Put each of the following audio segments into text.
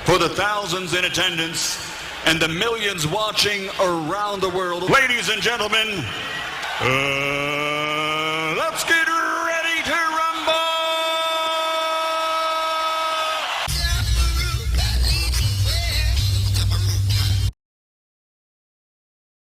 for the thousands in attendance and the millions watching around the world. Ladies and gentlemen, let's get ready to rumble!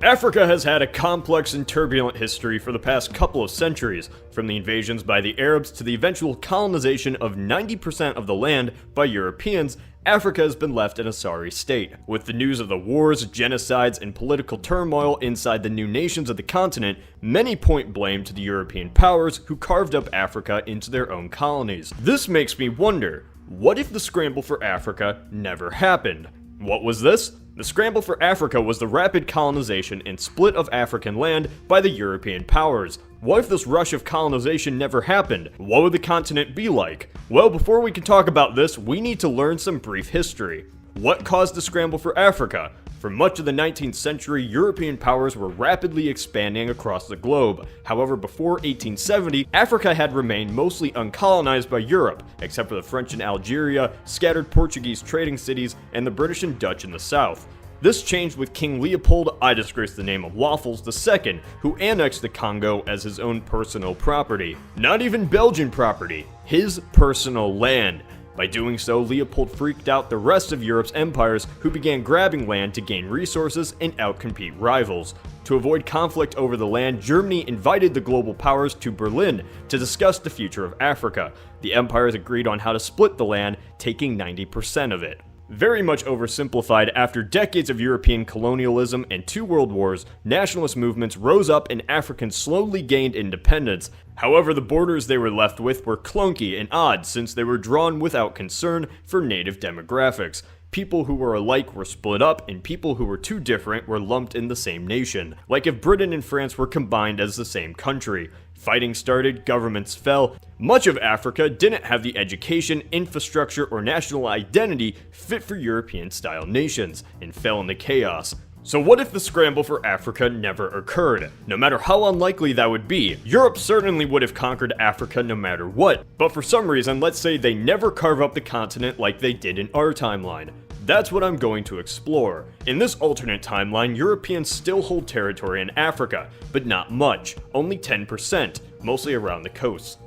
Africa has had a complex and turbulent history for the past couple of centuries, from the invasions by the Arabs to the eventual colonization of 90% of the land by Europeans. Africa has been left in a sorry state. With the news of the wars, genocides, and political turmoil inside the new nations of the continent, many point blame to the European powers who carved up Africa into their own colonies. This makes me wonder, what if the scramble for Africa never happened? What was this? The scramble for Africa was the rapid colonization and split of African land by the European powers. What if this rush of colonization never happened? What would the continent be like? Well, before we can talk about this, we need to learn some brief history. What caused the scramble for Africa? For much of the 19th century, European powers were rapidly expanding across the globe. However, before 1870, Africa had remained mostly uncolonized by Europe, except for the French in Algeria, scattered Portuguese trading cities, and the British and Dutch in the south. This changed with King Leopold, I disgrace the name of Waffles, II, who annexed the Congo as his own personal property. Not even Belgian property, his personal land. By doing so, Leopold freaked out the rest of Europe's empires, who began grabbing land to gain resources and outcompete rivals. To avoid conflict over the land, Germany invited the global powers to Berlin to discuss the future of Africa. The empires agreed on how to split the land, taking 90% of it. Very much oversimplified, after decades of European colonialism and 2 world wars, nationalist movements rose up and Africans slowly gained independence. However, the borders they were left with were clunky and odd since they were drawn without concern for native demographics. People who were alike were split up, and people who were too different were lumped in the same nation, like if Britain and France were combined as the same country. Fighting started, governments fell. Much of Africa didn't have the education, infrastructure, or national identity fit for European-style nations, and fell into chaos. So what if the scramble for Africa never occurred? No matter how unlikely that would be, Europe certainly would have conquered Africa no matter what. But for some reason, let's say they never carve up the continent like they did in our timeline. That's what I'm going to explore. In this alternate timeline, Europeans still hold territory in Africa, but not much, only 10%, mostly around the coast.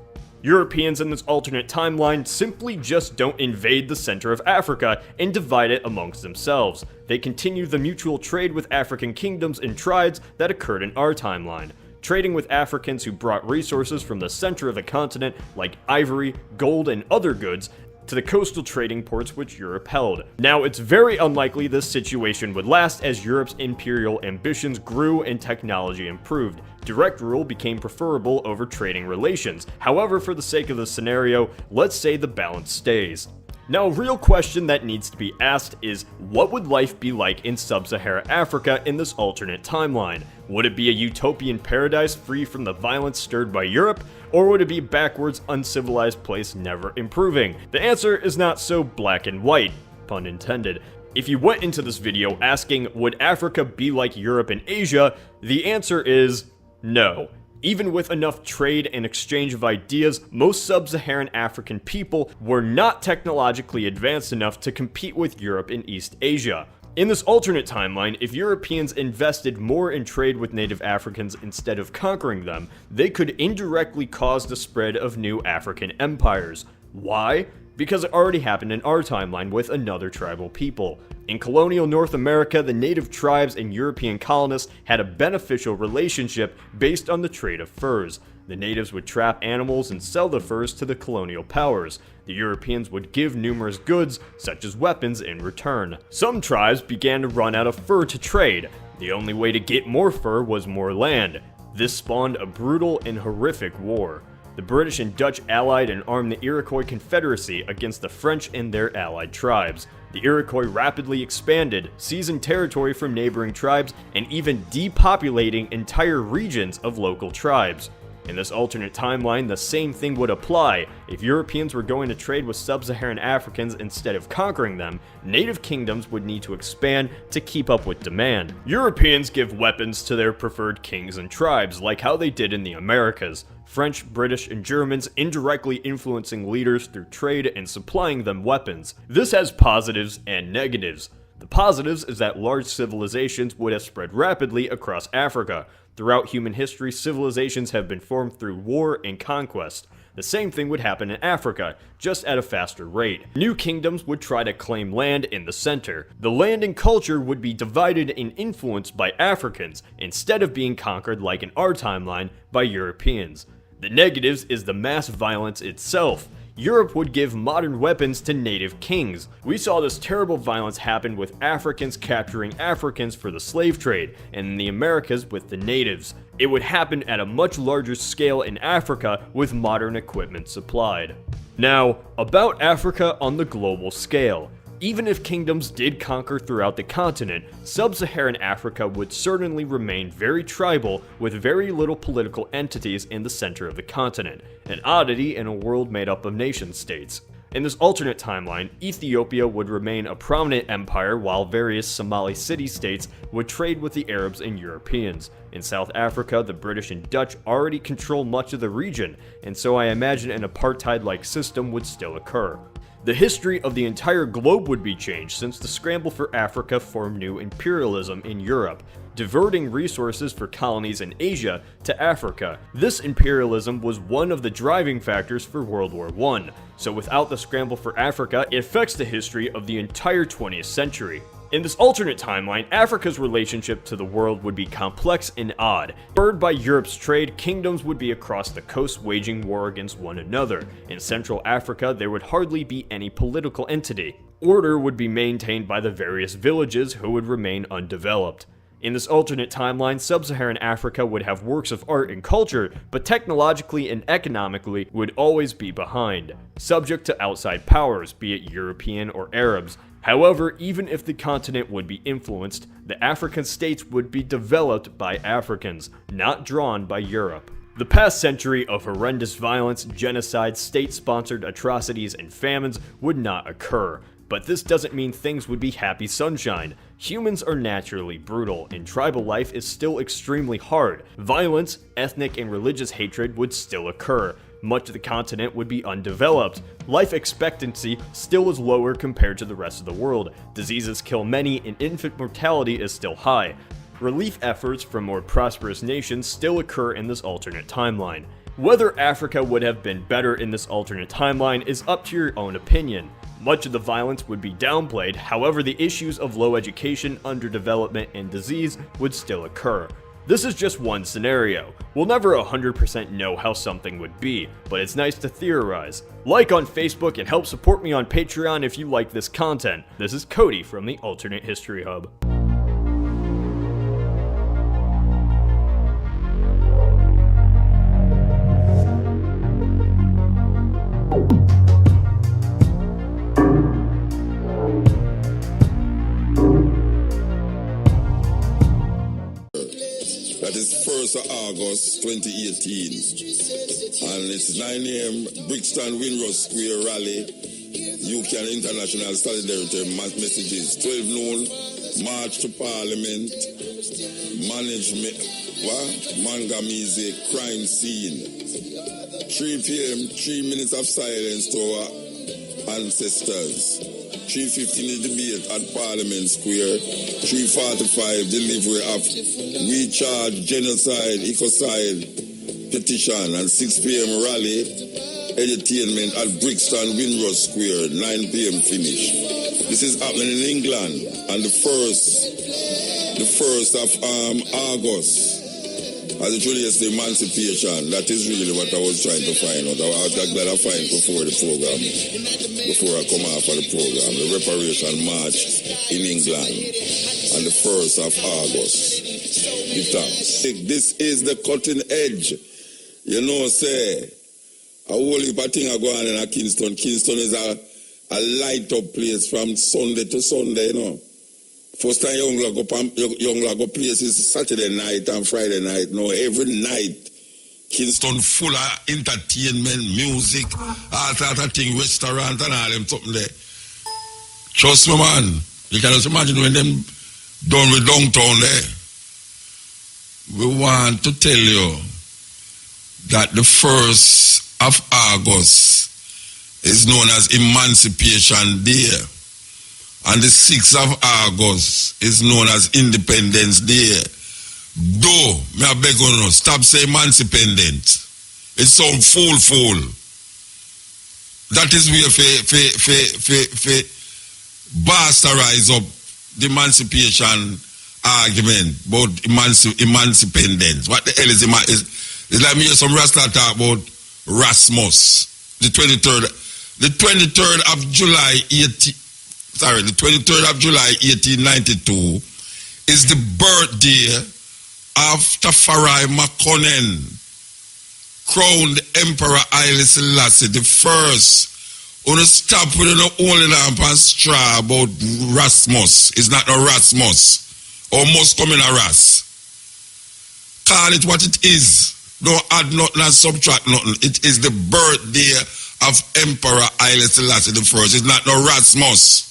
Europeans in this alternate timeline simply just don't invade the center of Africa and divide it amongst themselves. They continue the mutual trade with African kingdoms and tribes that occurred in our timeline, trading with Africans who brought resources from the center of the continent like ivory, gold, and other goods to the coastal trading ports which Europe held. Now, it's very unlikely this situation would last as Europe's imperial ambitions grew and technology improved. Direct rule became preferable over trading relations. However, for the sake of the scenario, let's say the balance stays. Now, a real question that needs to be asked is, what would life be like in sub-Saharan Africa in this alternate timeline? Would it be a utopian paradise free from the violence stirred by Europe, or would it be a backwards, uncivilized place never improving? The answer is not so black and white, pun intended. If you went into this video asking, would Africa be like Europe and Asia, the answer is no. Even with enough trade and exchange of ideas, most sub-Saharan African people were not technologically advanced enough to compete with Europe and East Asia. In this alternate timeline, if Europeans invested more in trade with native Africans instead of conquering them, they could indirectly cause the spread of new African empires. Why? Because it already happened in our timeline with another tribal people. In colonial North America, the native tribes and European colonists had a beneficial relationship based on the trade of furs. The natives would trap animals and sell the furs to the colonial powers. The Europeans would give numerous goods, such as weapons, in return. Some tribes began to run out of fur to trade. The only way to get more fur was more land. This spawned a brutal and horrific war. The British and Dutch allied and armed the Iroquois Confederacy against the French and their allied tribes. The Iroquois rapidly expanded, seizing territory from neighboring tribes, and even depopulating entire regions of local tribes. In this alternate timeline, the same thing would apply. If Europeans were going to trade with sub-Saharan Africans instead of conquering them, native kingdoms would need to expand to keep up with demand. Europeans give weapons to their preferred kings and tribes, like how they did in the Americas. French, British, and Germans indirectly influencing leaders through trade and supplying them weapons. This has positives and negatives. The positives is that large civilizations would have spread rapidly across Africa. Throughout human history, civilizations have been formed through war and conquest. The same thing would happen in Africa, just at a faster rate. New kingdoms would try to claim land in the center. The land and culture would be divided and influenced by Africans, instead of being conquered like in our timeline by Europeans. The negatives is the mass violence itself. Europe would give modern weapons to native kings. We saw this terrible violence happen with Africans capturing Africans for the slave trade, and in the Americas with the natives. It would happen at a much larger scale in Africa with modern equipment supplied. Now, about Africa on the global scale. Even if kingdoms did conquer throughout the continent, sub-Saharan Africa would certainly remain very tribal with very little political entities in the center of the continent, an oddity in a world made up of nation-states. In this alternate timeline, Ethiopia would remain a prominent empire while various Somali city-states would trade with the Arabs and Europeans. In South Africa, the British and Dutch already control much of the region, and so I imagine an apartheid-like system would still occur. The history of the entire globe would be changed since the Scramble for Africa formed new imperialism in Europe, diverting resources for colonies in Asia to Africa. This imperialism was one of the driving factors for World War I, so without the Scramble for Africa, it affects the history of the entire 20th century. In this alternate timeline, Africa's relationship to the world would be complex and odd. Spurred by Europe's trade, kingdoms would be across the coast waging war against one another. In Central Africa, there would hardly be any political entity. Order would be maintained by the various villages who would remain undeveloped. In this alternate timeline, sub-Saharan Africa would have works of art and culture, but technologically and economically would always be behind, subject to outside powers, be it European or Arabs. However, even if the continent would be influenced, the African states would be developed by Africans, not drawn by Europe. The past century of horrendous violence, genocide, state-sponsored atrocities, and famines would not occur. But this doesn't mean things would be happy sunshine. Humans are naturally brutal, and tribal life is still extremely hard. Violence, ethnic and religious hatred would still occur. Much of the continent would be undeveloped. Life expectancy still is lower compared to the rest of the world. Diseases kill many, and infant mortality is still high. Relief efforts from more prosperous nations still occur in this alternate timeline. Whether Africa would have been better in this alternate timeline is up to your own opinion. Much of the violence would be downplayed, however the issues of low education, underdevelopment, and disease would still occur. This is just one scenario. We'll never 100% know how something would be, but it's nice to theorize. Like on Facebook and help support me on Patreon if you like this content. This is Cody from the Alternate History Hub. That is 1st of August 2018, and it's 9 a.m. Brixton Windrush Square Rally, UK and International Solidarity Messages. 12 noon, March to Parliament, Management, Manga Music, Crime Scene. 3 p.m., 3 minutes of silence to our ancestors. 3:15 debate at Parliament Square. 3:45 delivery of We Charge Genocide, Ecocide petition, and 6 p.m. rally entertainment at Brixton Windrush Square. 9 p.m. finish. This is happening in England on the 1st of August. As it relates to emancipation, that is really what I was trying to find out. I was glad I find before I come off of the program, the reparation march in England on the 1st of August. This is the cutting edge. You know, say, a whole heap of things are going on in Kingston. Kingston is a light up place from Sunday to Sunday, you know. First time young go places Saturday night and Friday night. No, every night Kingston full of entertainment, music, all sort of thing, restaurant and all them something there. Trust me, man. You can just imagine when them done with downtown there. We want to tell you that the 1st of August is known as Emancipation Day. And the 6th of August is known as Independence Day. Though, me I beg you, stop saying emancipant. It sounds fool. That is where fe bastardize up the emancipation argument about emancipendence. What the hell is it's like me hear some Rasta talk about Rasmus. The 23rd of July 1892 is the birthday of Tafarai Makonnen, crowned Emperor Haile Selassie the first. Wanna stop with the only lamp and straw about Rasmus. It's not a Rasmus. Or must come in a Ras. Call it what it is. Don't add nothing and subtract nothing. It is the birthday of Emperor Haile Selassie the first. It's not no Rasmus.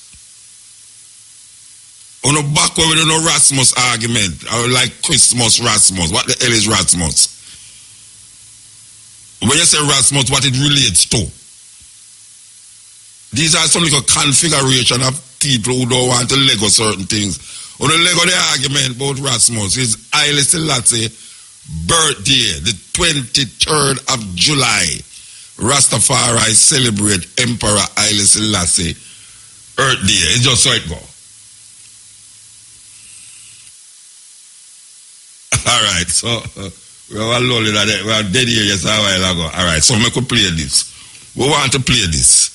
On the back with no Rasmus argument. I like Christmas Rasmus. What the hell is Rasmus? When you say Rasmus, what it relates to? These are some little configuration of people who don't want to Lego certain things. On the Lego the argument about Rasmus is Haile Selassie birthday, the 23rd of July. Rastafari celebrate Emperor Haile Selassie Earth Day. It's just so it go. Alright, so we have a lull in that. We are dead here just a while ago. Alright, so we could play this. We want to play this.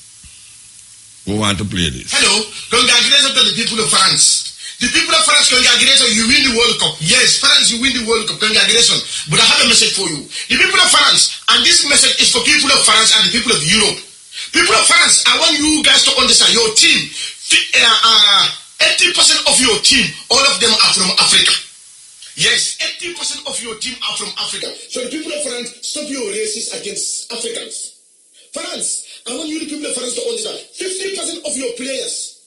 Hello, congratulations to the people of France. The people of France, congratulations, you win the World Cup. Yes, France, you win the World Cup. Congratulations. But I have a message for you. The people of France, and this message is for people of France and the people of Europe. People of France, I want you guys to understand your team. 80% of your team, all of them are from Africa. Yes, 80% of your team are from Africa. So the people of France, stop your races against Africans. France, I want you the people of France to understand. 50% of your players,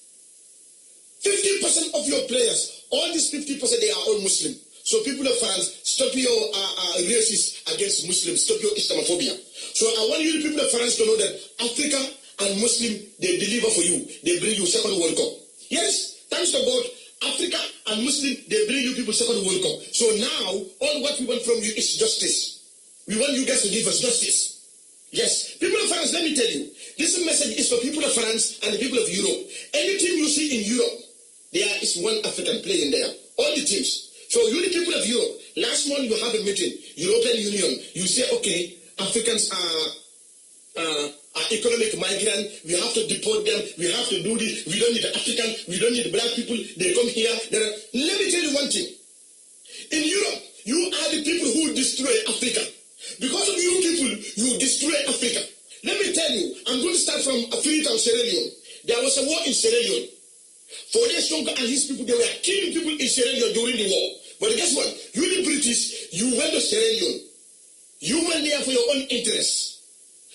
all these 50%, they are all Muslim. So people of France, stop your races against Muslims, stop your Islamophobia. So I want you the people of France to know that Africa and Muslim, they deliver for you. They bring you second World Cup. Yes, thanks to God, Africa and Muslim, they bring you people second World Cup. So now, all what we want from you is justice. We want you guys to give us justice. Yes, people of France, let me tell you, this message is for people of France and the people of Europe. Any team you see in Europe, there is one African playing there. All the teams. So you the people of Europe, last month you have a meeting, European Union, you say, okay, Africans are economic migrant, we have to deport them, we have to do this, we don't need African, we don't need black people, they come here. Let me tell you one thing. In Europe, you are the people who destroy Africa. Because of you people, you destroy Africa. Let me tell you, I'm going to start from Freetown, Sierra Leone. There was a war in Sierra Leone. Fourier Sonko and his people, they were killing people in Sierra Leone during the war. But guess what? You the British, you went to Sierra Leone. You went there for your own interests.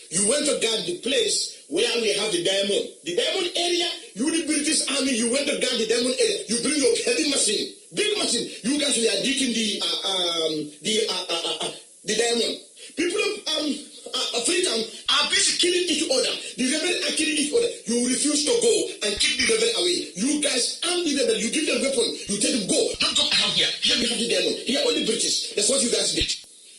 You went to guard the place where we have the diamond. The diamond area, you the British army, you went to guard the diamond area. You bring your heavy machine, big machine. You guys were digging the diamond. People of Freetown are busy killing each other. The rebels are killing each other. You refuse to go and keep the rebel away. You guys arm the rebel. You give them weapon. You tell them go. Don't come around here. Here we have the diamond. Here only British. That's what you guys did.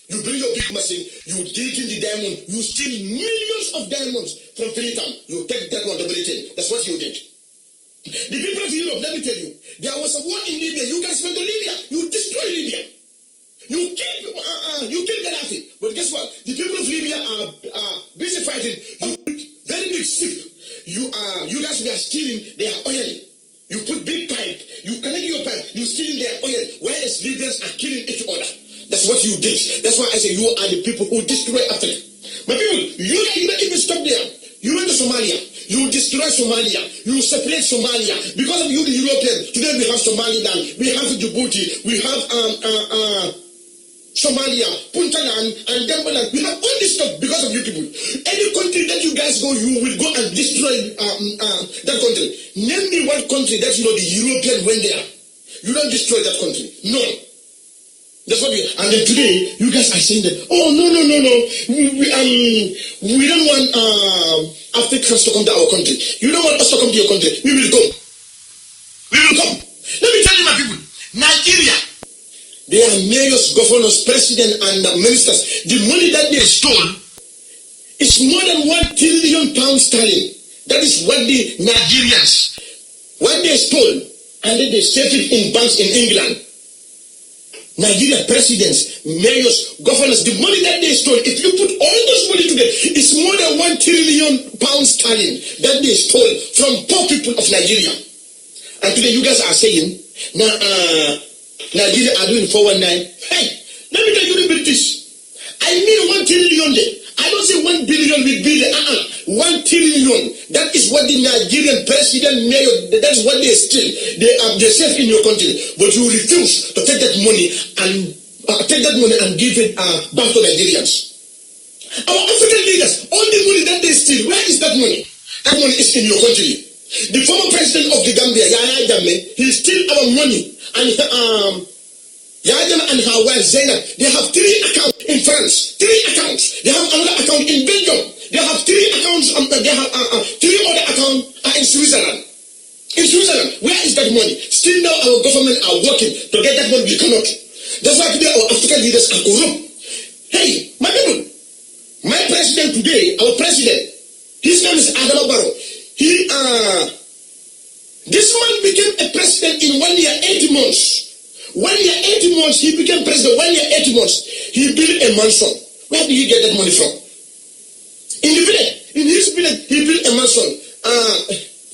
You bring your big machine. You dig in the diamond. You steal millions of diamonds from Freetown. You take that one to Britain. That's what you did. The people of Europe, let me tell you, there was a war in Libya. You guys went to Libya. You destroyed Libya. You kill Gaddafi. But guess what? The people of Libya are busy fighting. You put very big ship. You guys were stealing their oil. You put big pipe. You connect your pipe. You stealing their oil. Whereas Libyans are killing each other. That's what you did. That's why I say you are the people who destroy Africa. My people, you don't even stop there. You went to Somalia. You destroy Somalia. You separate Somalia. Because of you, the Europeans, today we have Somaliland. We have Djibouti. We have Somalia, Puntland, and Dembaland. We have all this stuff because of you people. Any country that you guys go, you will go and destroy that country. Name me one country that the European went there. You don't destroy that country. No. That's what and then today, you guys are saying that, oh, no. We don't want Africans to come to our country. You don't want us to come to your country. We will come. We will come. Let me tell you, my people, Nigeria, they are mayors, governors, president, and ministers. The money that they stole is more than £1 trillion sterling. That is what the Nigerians, what they stole, and then they saved it in banks in England. Nigeria presidents, mayors, governors, the money that they stole, if you put all those money together, it's more than £1 trillion sterling that they stole from poor people of Nigeria. And today you guys are saying, Nigeria are doing 419. Hey, let me tell you the British. I mean 1 trillion there. I don't say 1 billion with billion. 1 trillion. That is what the Nigerian president, mayor, that's what they steal. They save in your country. But you refuse to take that money and give it back to Nigerians. Our African leaders, all the money that they steal, where is that money? That money is in your country. The former president of the Gambia, Yahya Jammeh, he steal our money. And Yahya and her wife Zainab, they have 3 accounts in France. 3 accounts. They have another account in Belgium. They have 3 accounts. They have 3 other accounts in Switzerland. In Switzerland, where is that money? Still now our government are working to get that money. We cannot. That's why today our African leaders are corrupt. Hey, my people, my president today, our president, his name is Adama Barrow. This man became a president in 1 year, 80 months. 1 year, 80 months, he became president. 1 year, 80 months. He built a mansion. Where did he get that money from? In the village. In his village, he built a mansion,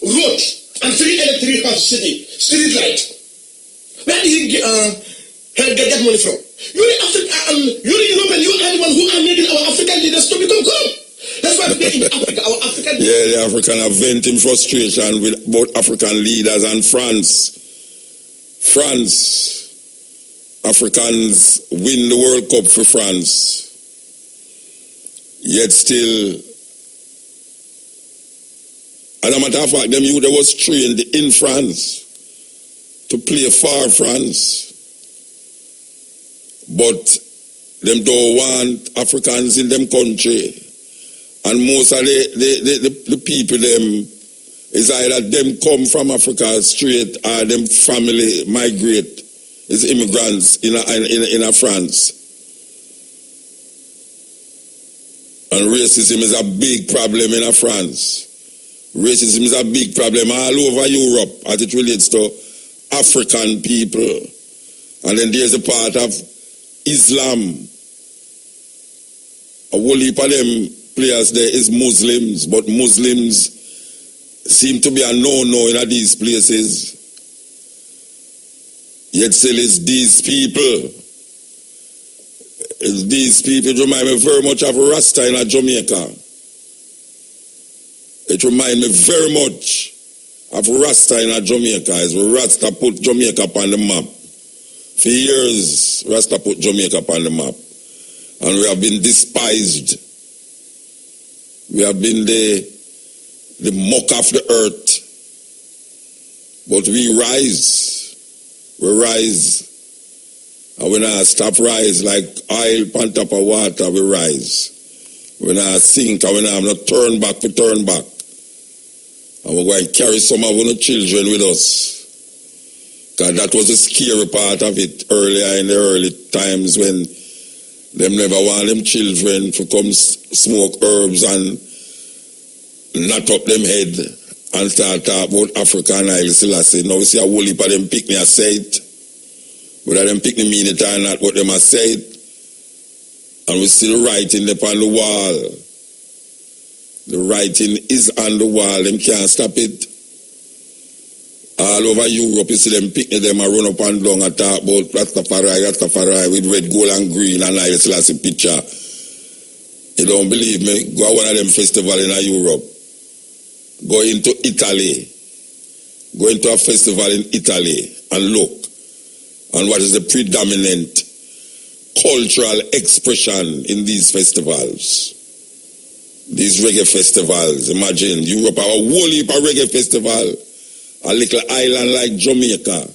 road, and 3 electric city, street light. Where did he get that money from? You're the European, you are the one who are making our African leaders to become corrupt. That's why in Africa, our African... Yeah, the African are venting frustration with both African leaders and France. Africans win the World Cup for France. Yet still, as a matter of fact, them youth was trained in France to play for France. But them don't want Africans in them country. And most of the people them is either them come from Africa straight or them family migrate as immigrants in France. And racism is a big problem in France. Racism is a big problem all over Europe as it relates to African people. And then there's a part of Islam. A whole heap of them players there is Muslims, but Muslims seem to be a no-no in these places. Yet still it's these people. These people remind me very much of Rasta in Jamaica. It reminds me very much of Rasta in Jamaica. As Rasta put Jamaica upon the map. For years, Rasta put Jamaica upon the map. And we have been despised. We have been the muck of the earth. But we rise. We rise. And when I stop rise like oil on top of water, we rise. When I sink, and when I'm not turn back, we turn back. And we're going to carry some of our children with us. Because that was the scary part of it earlier in the early times when them never want them children to come smoke herbs and knot up them head and start talk about Africa and Haile Selassie. Now we see a whole heap of them pick me a say it. Whether them pick me mean it or not, but them a say it. And we still writing upon the wall. The writing is on the wall. Them can't stop it. All over Europe, you see them picking them and run up and down and talk about Rastafari with red, gold and green and Haile Selassie picture. You don't believe me? Go to one of them festivals in Europe. Go into Italy. Go into a festival in Italy and look. And what is the predominant cultural expression in these festivals. These reggae festivals. Imagine Europe, our whole heap of reggae festival, a little island like Jamaica,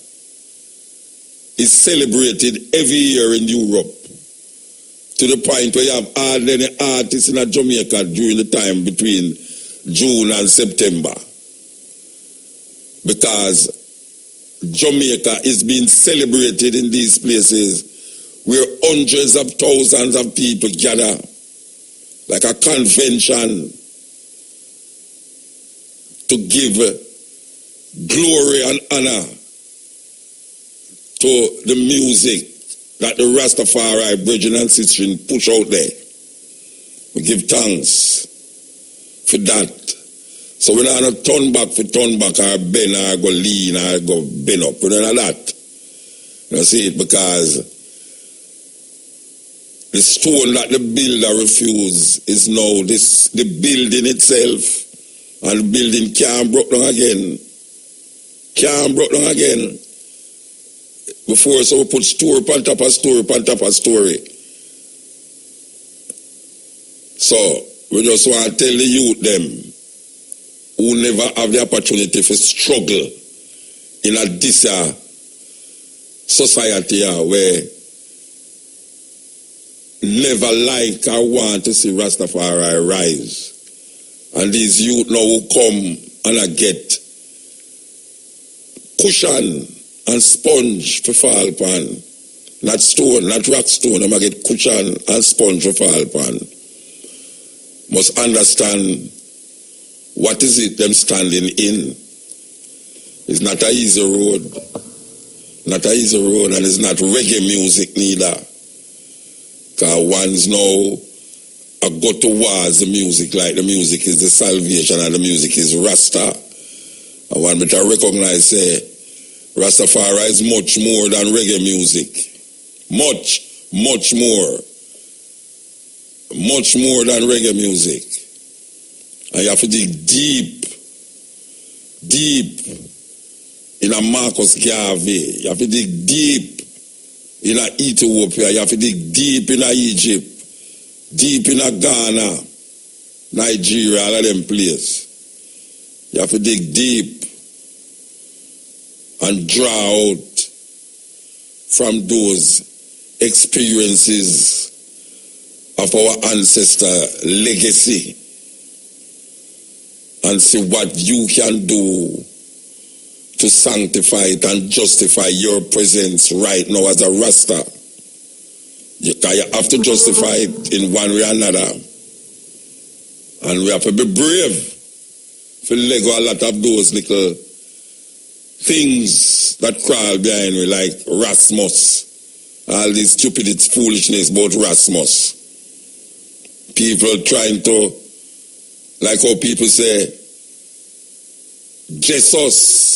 is celebrated every year in Europe, to the point where you have hardly artists in Jamaica during the time between June and September. Because Jamaica is being celebrated in these places where hundreds of thousands of people gather, like a convention, to give glory and honor to the music that the Rastafari brethren and sisters push out there. We give thanks for that. So we're not gonna turn back or bend or go lean or go bend up. We're not that. You see it, because the stone that the builder refused is now the building itself, and the building can't broke down again. Can't broke down again. Before, so we put story upon top of story upon top of story. So we just want to tell the youth them who never have the opportunity to struggle in a this society where never like or want to see Rastafari rise. And these youth now will come and I get cushion and sponge to fall upon. Not stone, not rock stone. I'm going to get cushion and sponge to fall upon. Must understand what is it them standing in. It's not an easy road. Not an easy road, and it's not reggae music neither. Because one's now a go towards the music, like the music is the salvation and the music is Rasta. I want me to recognize, say, Rastafari is much more than reggae music. Much more. Much more than reggae music. And you have to dig deep in a Marcus Garvey. You have to dig deep in a Ethiopia. You have to dig deep in a Egypt. Deep in a Ghana, Nigeria, all of them places. You have to dig deep and draw out from those experiences of our ancestor legacy and see what you can do to sanctify it and justify your presence right now as a Rasta. You have to justify it in one way or another. And we have to be brave to let go a lot of those little things that crawl behind me, like Rasmus. All this stupid foolishness about Rasmus. People trying to, like how people say, Jesus.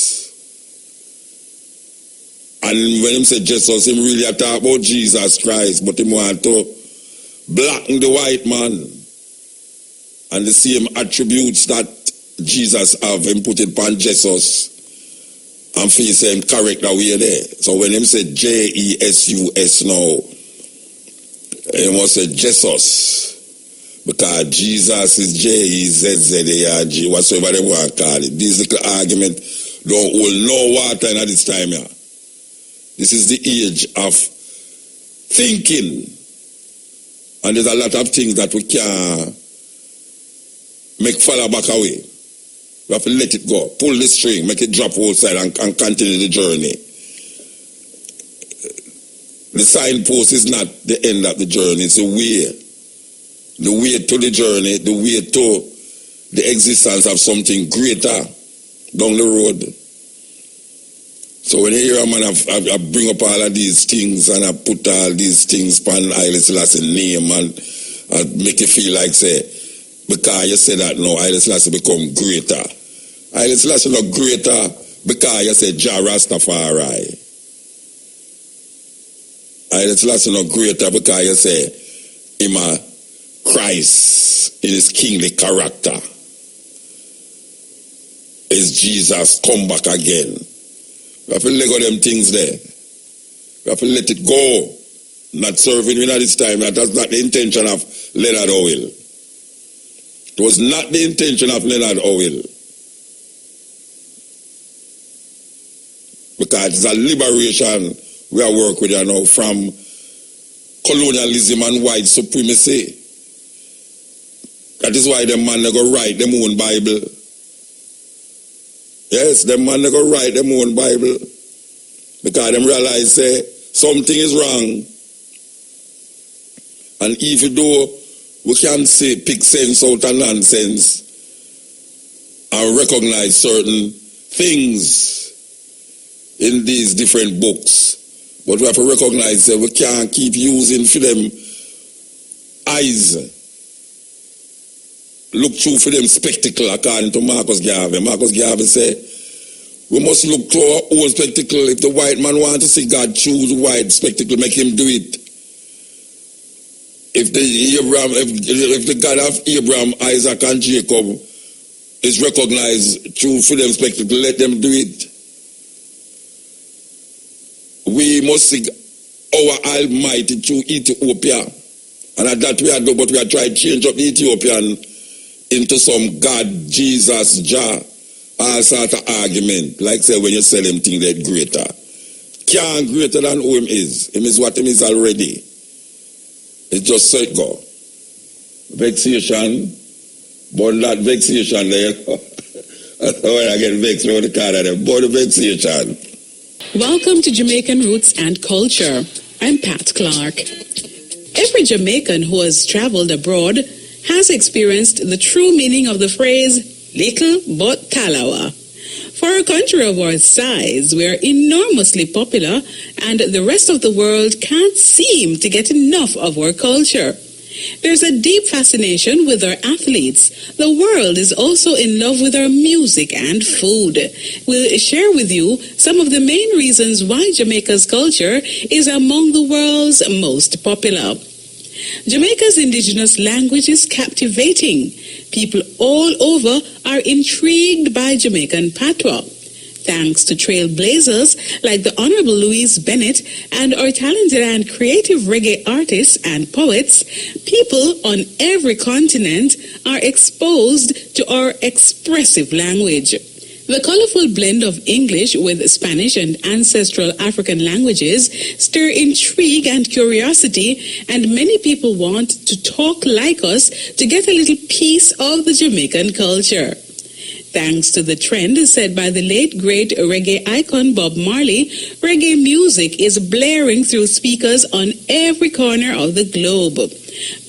And when him say Jesus, him really talk about Jesus Christ, but him want to blacken the white man. And the same attributes that Jesus have, him put it upon Jesus. And for say him correct that way there. So when him say Jesus now, he must say Jesus. Because Jesus is J-E-Z-Z-A-R-G, whatsoever they want to call it. These little arguments don't hold no water in this time here. This is the age of thinking. And there's a lot of things that we can't make fall back away. We have to let it go. Pull the string, make it drop outside and continue the journey. The signpost is not the end of the journey, it's the way. The way to the journey, the way to the existence of something greater down the road. So when you hear a man, I bring up all of these things and I put all these things upon Haile Selassie name and I make you feel like, say, because you say that now, Haile Selassie become greater. Haile Selassie not greater because you say Jah Rastafari. Haile Selassie not greater because you say him a Christ in his kingly character. Is Jesus come back again? We have to let go them things there. We have to let it go. not serving at this time. That was not the intention of Leonard Howell. It was not the intention of Leonard Howell. Because it's a liberation we are working with now from colonialism and white supremacy. That is why them man they go write them own Bible. Yes, them man they go write them own Bible. Because them realize say something is wrong. And even though we can say pick sense out of nonsense and recognize certain things in these different books, but we have to recognize that we can't keep using for them eyes, look through for them spectacle, according to Marcus Garvey. Marcus Garvey said, we must look to our own spectacle. If the white man wants to see God choose white spectacle, make him do it. If the God of Abraham, Isaac, and Jacob is recognized through for them spectacle, let them do it. We must seek our Almighty through Ethiopia. And at that we are doing, but we are trying to change up the Ethiopian into some God, Jesus, Jah, all sort of argument. Like say when you sell him thing that greater. Can't greater than who him is. Him is what him is already. It's just so it go. Vexation. But that vexation there. When I get vexed with the card of them. But the vexation. Welcome to Jamaican Roots and Culture. I'm Pat Clark. Every Jamaican who has traveled abroad has experienced the true meaning of the phrase, little but talawa. For a country of our size, we are enormously popular, and the rest of the world can't seem to get enough of our culture. There's a deep fascination with our athletes. The world is also in love with our music and food. We'll share with you some of the main reasons why Jamaica's culture is among the world's most popular. Jamaica's indigenous language is captivating. People all over are intrigued by Jamaican patois. Thanks to trailblazers like the Honorable Louise Bennett and our talented and creative reggae artists and poets, people on every continent are exposed to our expressive language. The colorful blend of English with Spanish and ancestral African languages stir intrigue and curiosity, and many people want to talk like us to get a little piece of the Jamaican culture. Thanks to the trend set by the late great reggae icon Bob Marley, reggae music is blaring through speakers on every corner of the globe.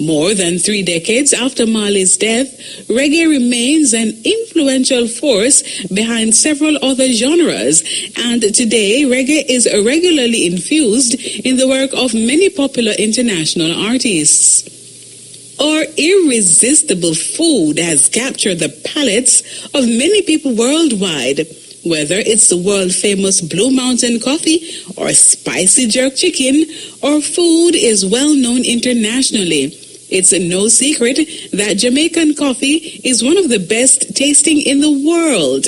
More than 3 decades after Marley's death, reggae remains an influential force behind several other genres, and today reggae is regularly infused in the work of many popular international artists. Our irresistible food has captured the palates of many people worldwide. Whether it's the world-famous Blue Mountain coffee or spicy jerk chicken, our food is well known internationally. It's no secret that Jamaican coffee is one of the best tasting in the world.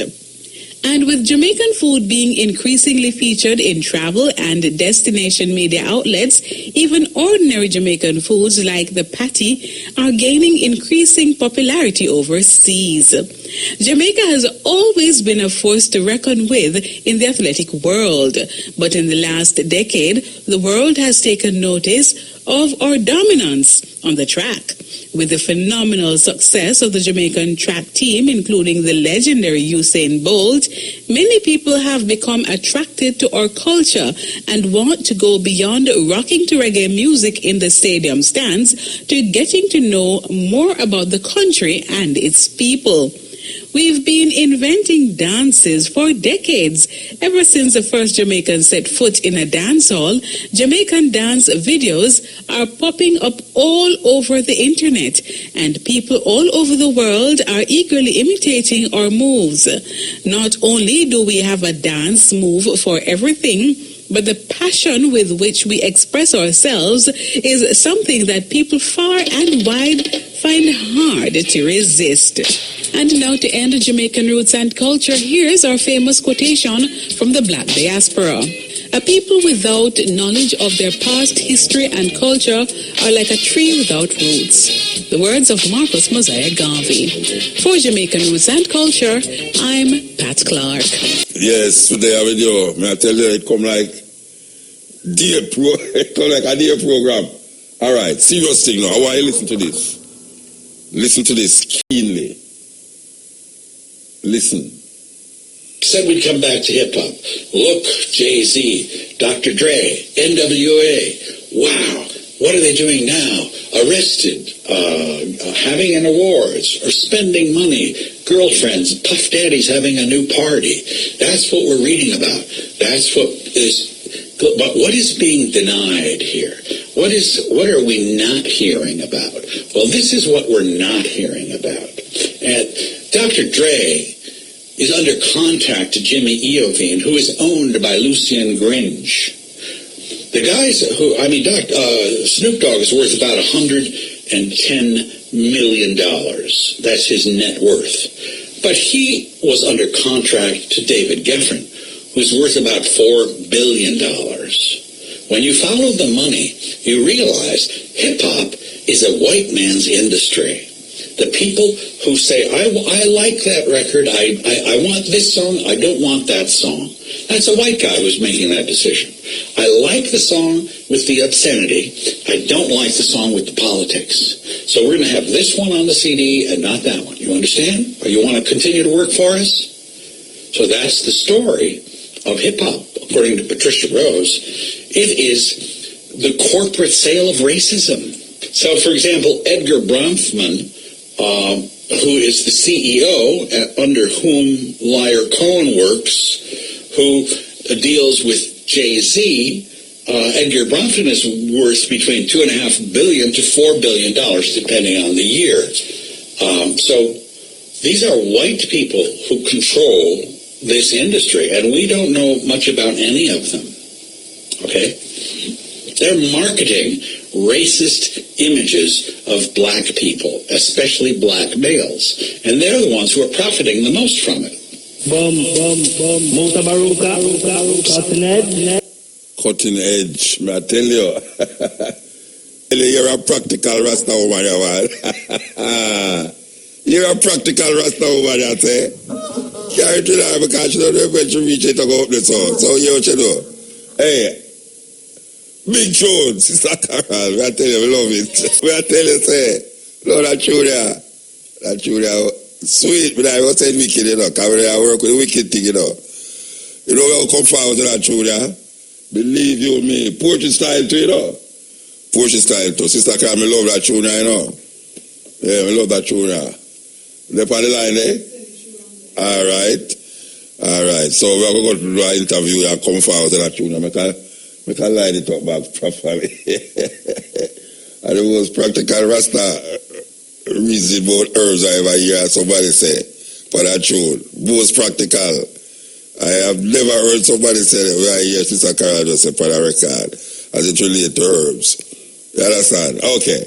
And with Jamaican food being increasingly featured in travel and destination media outlets, even ordinary Jamaican foods like the patty are gaining increasing popularity overseas. Jamaica has always been a force to reckon with in the athletic world, but in the last decade, the world has taken notice of our dominance on the track. With the phenomenal success of the Jamaican track team, including the legendary Usain Bolt, many people have become attracted to our culture and want to go beyond rocking to reggae music in the stadium stands to getting to know more about the country and its people. We've been inventing dances for decades. Ever since the first Jamaican set foot in a dance hall, Jamaican dance videos are popping up all over the internet, and people all over the world are eagerly imitating our moves. Not only do we have a dance move for everything, but the passion with which we express ourselves is something that people far and wide find hard to resist. And now to end Jamaican roots and culture, here's our famous quotation from the Black diaspora. A people without knowledge of their past history and culture are like a tree without roots. The words of Marcus Mosiah Garvey. For Jamaican Roots and Culture, I'm Pat Clark. Yes, today I video. May I tell you, it come like it come like a dear program. All right, serious thing now. I want you to listen to this. Listen to this keenly. Listen. Said we'd come back to hip-hop. Look, Jay-Z, Dr. Dre, NWA. Wow, what are they doing now? Arrested, having an awards, or spending money, girlfriends, Puff Daddy's having a new party. That's what we're reading about. That's what is... But what is being denied here? What are we not hearing about? Well, this is what we're not hearing about. And Dr. Dre is under contract to Jimmy Iovine, who is owned by Lucien Gringe. The guys Snoop Dogg is worth about $110 million. That's his net worth. But he was under contract to David Geffen, who's worth about $4 billion. When you follow the money, you realize hip-hop is a white man's industry. The people who say, I like that record, I want this song, I don't want that song. That's a white guy who's making that decision. I like the song with the obscenity, I don't like the song with the politics. So we're going to have this one on the CD and not that one. You understand? Or you want to continue to work for us? So that's the story of hip-hop, according to Patricia Rose. It is the corporate sale of racism. So, for example, Edgar Bronfman, who is the CEO under whom Liar Cohen works, who deals with Jay-Z, Edgar Bronfman is worth between $2.5 billion to $4 billion, depending on the year. So these are white people who control this industry, and we don't know much about any of them. Okay? They're marketing racist images of black people, especially black males, and they're the ones who are profiting the most from it. Mutabaruka Cutting edge, may I tell you. You're a practical Rasta woman, you're a practical Rasta woman, I say. Carry it to her because she don't know when she reach it to go up the song. So you what you do? Hey, big tune, Sister Carol. I tell you, we love it. I tell you, say, Lord, that tune there, sweet, but I was saying wicked, you know, because I work with the wicked thing, you know. You know, we'll come forward to that tune there. Believe you me, Portrait style too, you know. Portrait style too. Sister Carol, I love that tune there, you know. Yeah, I love that tune there. They're on the line, eh? All right. So we're going to do an interview and come forward to that tune. We can line it up back properly. And it was practical Rasta reason about herbs I ever hear somebody say for that tune. Most practical. I have never heard somebody say that where I hear Sister Carol just say for the record as it relates to herbs. You understand? Okay.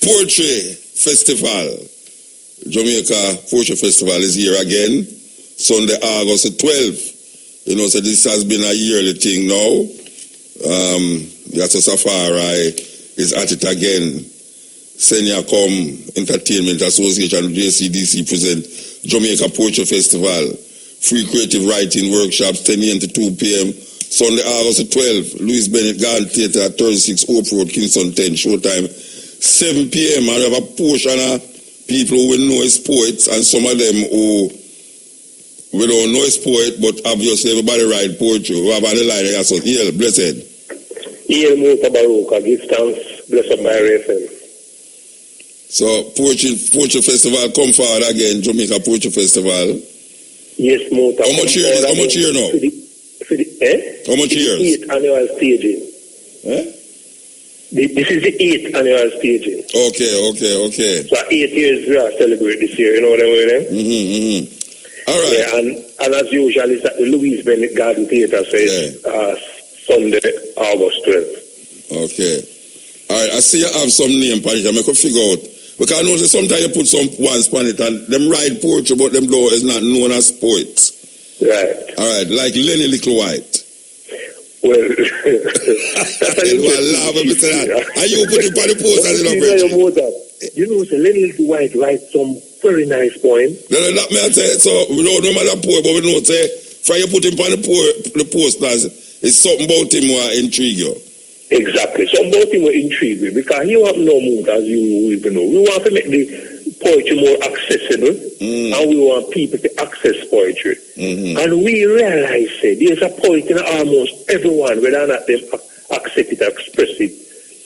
Poetry Festival. Jamaica Poetry Festival is here again, Sunday, August 12th. You know, so this has been a yearly thing now. Yasa Safari is at it again. Senior Entertainment Association, JCDC present Jamaica Poetry Festival. Free creative writing workshops, 10 a.m. to 2 p.m. Sunday, August 12th, Louis Bennett Garden Theatre at 36 Hope Road, Kingston 10. Showtime, 7 p.m. I have a portion of people who know his poets, and some of them who we don't know his poet, but obviously everybody write poetry. We have on the line, I got some Hail, blessed. Hail Mutabaruka, give thanks, blessed by FM. So Poetry Festival come forward again, Jamaica Poetry Festival. Yes, Muta. How much years? How much year now? How much years? 8th annual staging. Eh? This is the 8th annual staging. Okay. So 8 years we are celebrating this year, you know what I mean? All right. Yeah, and as usual, it's at the Louis Bennett Garden Theatre, so it's Sunday, August 12th. Okay. All right, I see you have some name, Patricia. I can figure out Because I know that sometimes you put some ones on it and them write poetry, but them though is not known as poets. Right. All right, like Lenny Little White. Well, And you put it on the post as in a you know, so Lenny Little White writes some very nice poems. No, that may I say, so we don't know about that poet, but we know say, for you put him on the post as it's something about him will intrigue you. Exactly. Something about him will intrigue me because he want no mood, as you even know. We want to make the poetry more accessible, and we want people to access poetry. And we realize that there's a poet in almost everyone, whether or not they accept it, express it,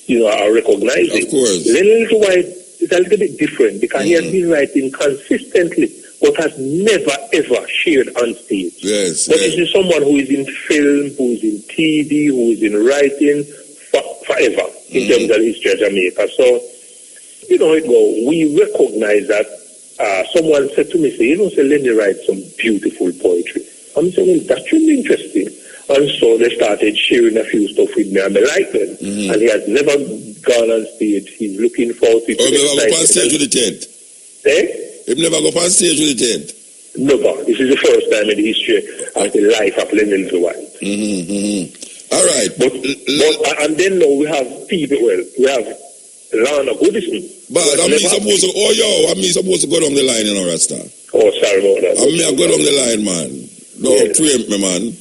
or recognize it. Of course. Lenny Little White is a little bit different because he has been writing consistently, but has never ever shared on stage. Yes. But this is someone who is in film, who is in TV, who is in writing forever in terms of the history of Jamaica. So, we recognize that someone said to me, say, Lenny writes some beautiful poetry. I'm saying, well, that's really interesting. And so they started sharing a few stuff with me, and I like them. And he has never gone on stage. He's looking forward to it. Never go on stage with the tent. Eh? He never go on stage with the tent. Never. This is the first time in the history of the life of Lenny Little White. All right. But and then now we have people, we have Lana Goodison. But I'm supposed to go down the line, Rasta. Oh, sorry about that. I'm go down the line, man. Don't preempt me, man.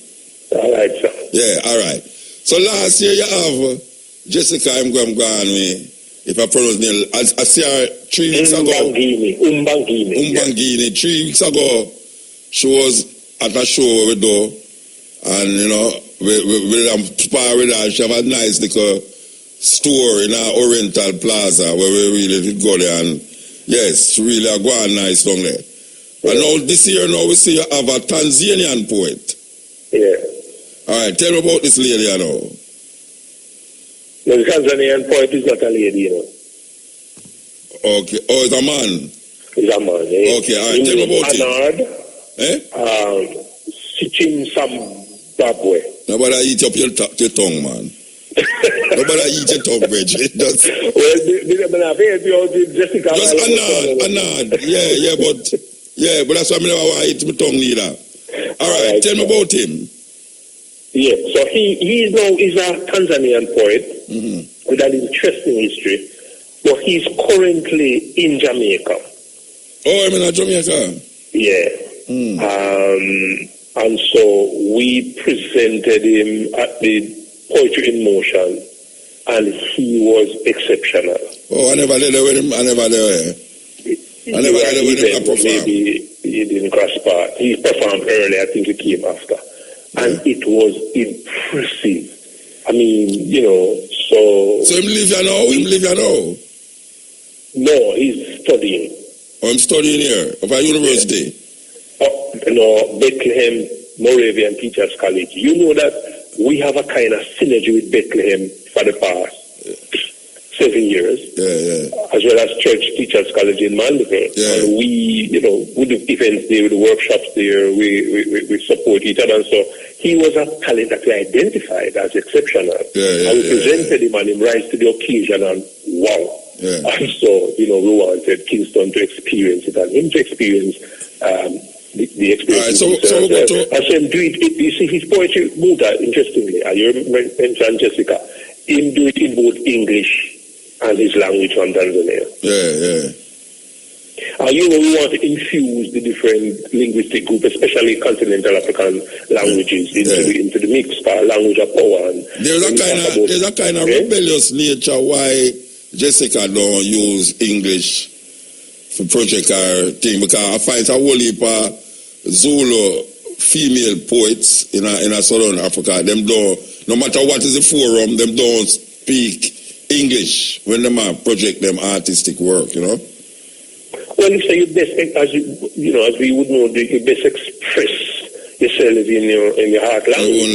All right, sir. Yeah, all right. So last year you have Jessica Mgwamgwani, if I pronounce the name, I see her 3 weeks ago. Umbangini. 3 weeks ago, she was at a show where we do, and we spar with her. She have a nice little store in our Oriental Plaza where we really did go there, and yes, she really a go on nice down there. Yeah. And now this year, we see you have a Tanzanian poet. Yeah. All right, tell me about this lady now. No, the Tanzanian poet is not a lady, Okay. Oh, it's a man. He's a man. Eh? Okay, all right, tell me about him. Sitting Zimbabwe. Nobody eat up your tongue, man. Nobody eat your tongue, Reggie. Just Anand. Yeah, but that's why I never want to eat my tongue neither. All right, tell me about him. Yeah, so he's a Tanzanian poet with an interesting history, but he's currently in Jamaica. Oh, I'm in Jamaica? Yeah. And so we presented him at the Poetry in Motion, and he was exceptional. Oh, I never did it with him. I never did it with him. Maybe he didn't grasp part. He performed early, I think he came after. And it was impressive. I mean, so... So him live here now? No, he's studying. Oh, I'm studying here, of a university? No, Bethlehem Moravian Teachers College. You know that we have a kind of synergy with Bethlehem for the past 7 years. Yeah. As well as Church Teachers College in Mandeville. Yeah. And we, with the events there, with the workshops there, we support each other. And so he was a talent that we identified as exceptional. And we presented him, and him rise to the occasion, and wow. Yeah. And so, we wanted Kingston to experience it, and him to experience the experience. All right, so we go to... And so him do it, you see, his poetry moved out, interestingly, and you mentioned Jessica, him do it in both English and his language from Tanzania. Yeah. And we want to infuse the different linguistic groups, especially continental African languages, into the mix, language of power. And there's a kind of rebellious nature why Jessica don't use English for project or thing, because I find a whole heap of Zulu female poets in a Southern Africa. Them don't, no matter what is the forum, them don't speak English when they project them artistic work, Well, you say you best, as we would know, you best express yourself in your heart language.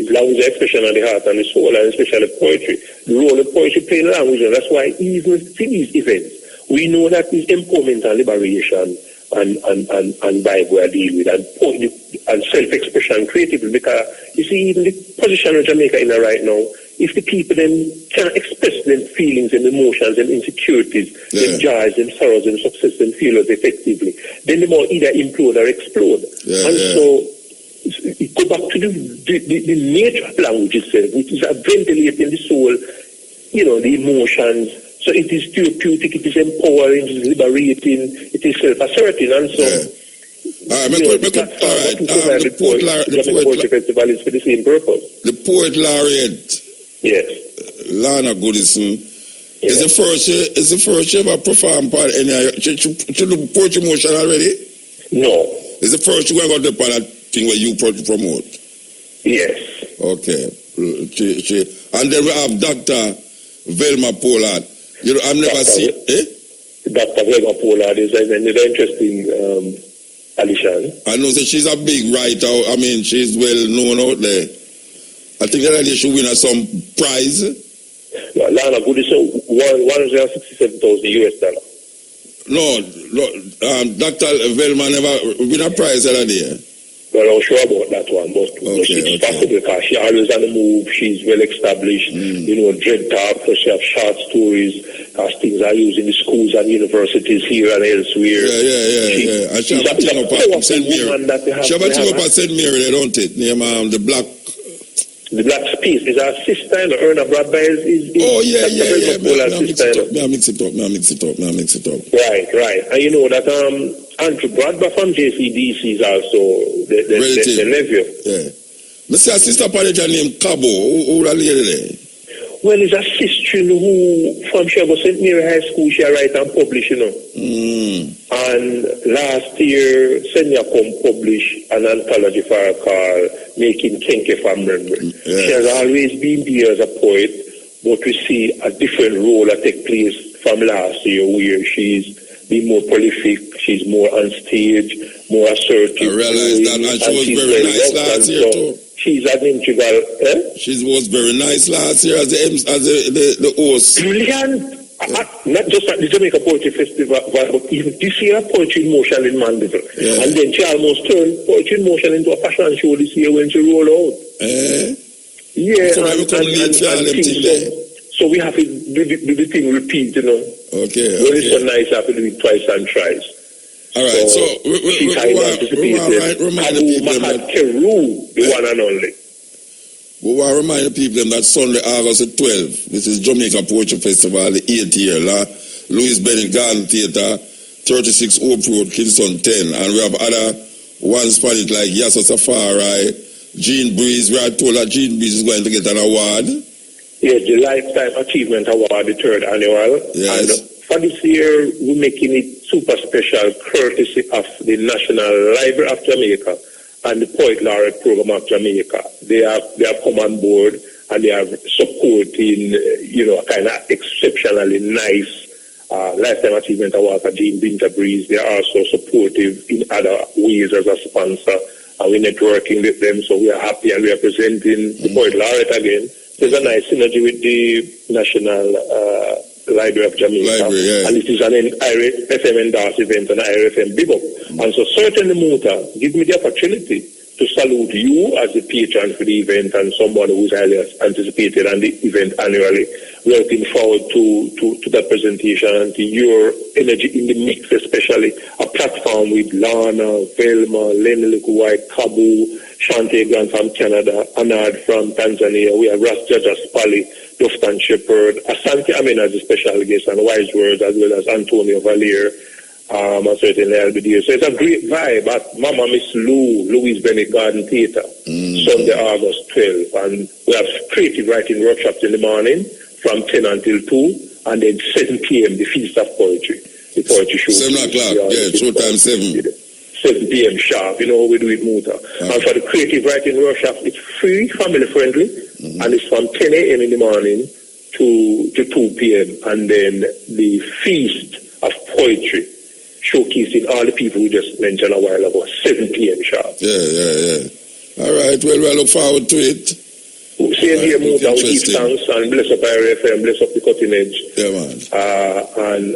Language is expression of the heart and the soul, and especially poetry. The role of poetry playing language, and that's why even to these events, we know that is empowerment and liberation and Bible are dealing with, and self-expression creatively, because you see, even the position of Jamaica in right now if the people then can't express them feelings and emotions and insecurities, them joys, them sorrows, them success, them failures effectively, then they more either implode or explode. So it go back to the nature of language itself, which is ventilating the soul, the emotions. So it is therapeutic, it is empowering, it is liberating, it is self-asserting, and so. The Poetry Festival is for the same purpose. The poet laureate, yes, Lana Goodison, is the first she ever performed part any. She do poetry motion already? No. It's the first she got the part thing where you promote. Yes. Okay. And then we have Dr. Velma Pollard. I've never seen. Dr. Velma Pollard is an interesting addition. I know that she's a big writer. I mean, she's well known out there. I think that she should win some prize. Lana Goodison won $167,000. No, Dr. Velma never win a prize that day. Well, I'm sure about that one, but it's possible because she's always on the move. She's well established, dread talk, so she has short stories, as things are used in the schools and universities here and elsewhere. And she has a thing up at St. Mary. She has a thing up at St. Mary, don't it? Name the Black Space. Is our sister, Erna Bradby is I mix it up. Right. And you know that Andrew Bradby from JCDC is also the nephew. Yeah. Mr. Sister Panager named Cabo. Who that lady there? Well, it's a sister who, from Chicago St. Mary High School, she write and publish, And last year, Senya published an anthology for her called Making Kenke from Memory. She has always been there as a poet, but we see a different role that take place from last year, where she's been more prolific, she's more on stage, more assertive. I realize that, and she was very nice last year too. She's an integral. She was very nice last year as the host. Brilliant. Not just at the Jamaica Poetry Festival, but even this year, Poetry in Motion in Mandeville. And then she almost turned Poetry in Motion into a fashion show this year when she rolled out. So we have to do the thing repeat, Okay. When it's so nice, I have to do it twice and thrice. All right, so she's highly anticipated. Remind the people that the one and only. We want to remind the people that Sunday, August 12th, this is Jamaica Poetry Festival, the 8th year, Louis Bennett Garden Theatre, 36 Hope Road, Kingston 10, and we have other ones for it like Yasso Safari, Gene Breeze. We are told that Gene Breeze is going to get an award. Yes, the Lifetime Achievement Award, the 3rd annual. Yes. And for this year, we're making it super special, courtesy of the National Library of Jamaica and the Poet Laureate Program of Jamaica. They have come on board and they are supporting, a kind of exceptionally nice Lifetime Achievement Award for Jean Binta Breeze. They are also supportive in other ways as a sponsor. And we're networking with them, so we are happy and we are presenting the Poet Laureate again. There's a nice synergy with the National Library of Jamaica. And it is an IRFM endorsed event and IRFM big up. And so certainly, Muta, give me the opportunity to salute you as the patron for the event and someone who is highly anticipated on the event annually. We're looking forward to that presentation and to your energy in the mix, especially a platform with Lana, Velma, Lenny White, Kabu, Shante Grant from Canada, Anad from Tanzania. We have Ras Jaja Spali, Duftan Shepherd, Asante Amin as a special guest, and Wise Words, as well as Antonio Valier. And certainly I'll be there. So it's a great vibe at Mama Miss Louise Bennett Garden Theatre, Sunday, August 12th. And we have creative writing workshops in the morning from 10 until 2, and then 7 p.m., the Feast of Poetry. The poetry show. 7 o'clock, showtime 7. 7 p.m. sharp, we do it Muta. And for the creative writing workshop, it's free, family friendly, and it's from 10 a.m. in the morning to 2 p.m. And then the Feast of Poetry, showcasing all the people we just mentioned a while ago, 7 p.m. sharp. Yeah. All right, well, I look forward to it. Same here, Muta, we give thanks and bless up IRFM, bless up the Cutting Edge. Yeah, man.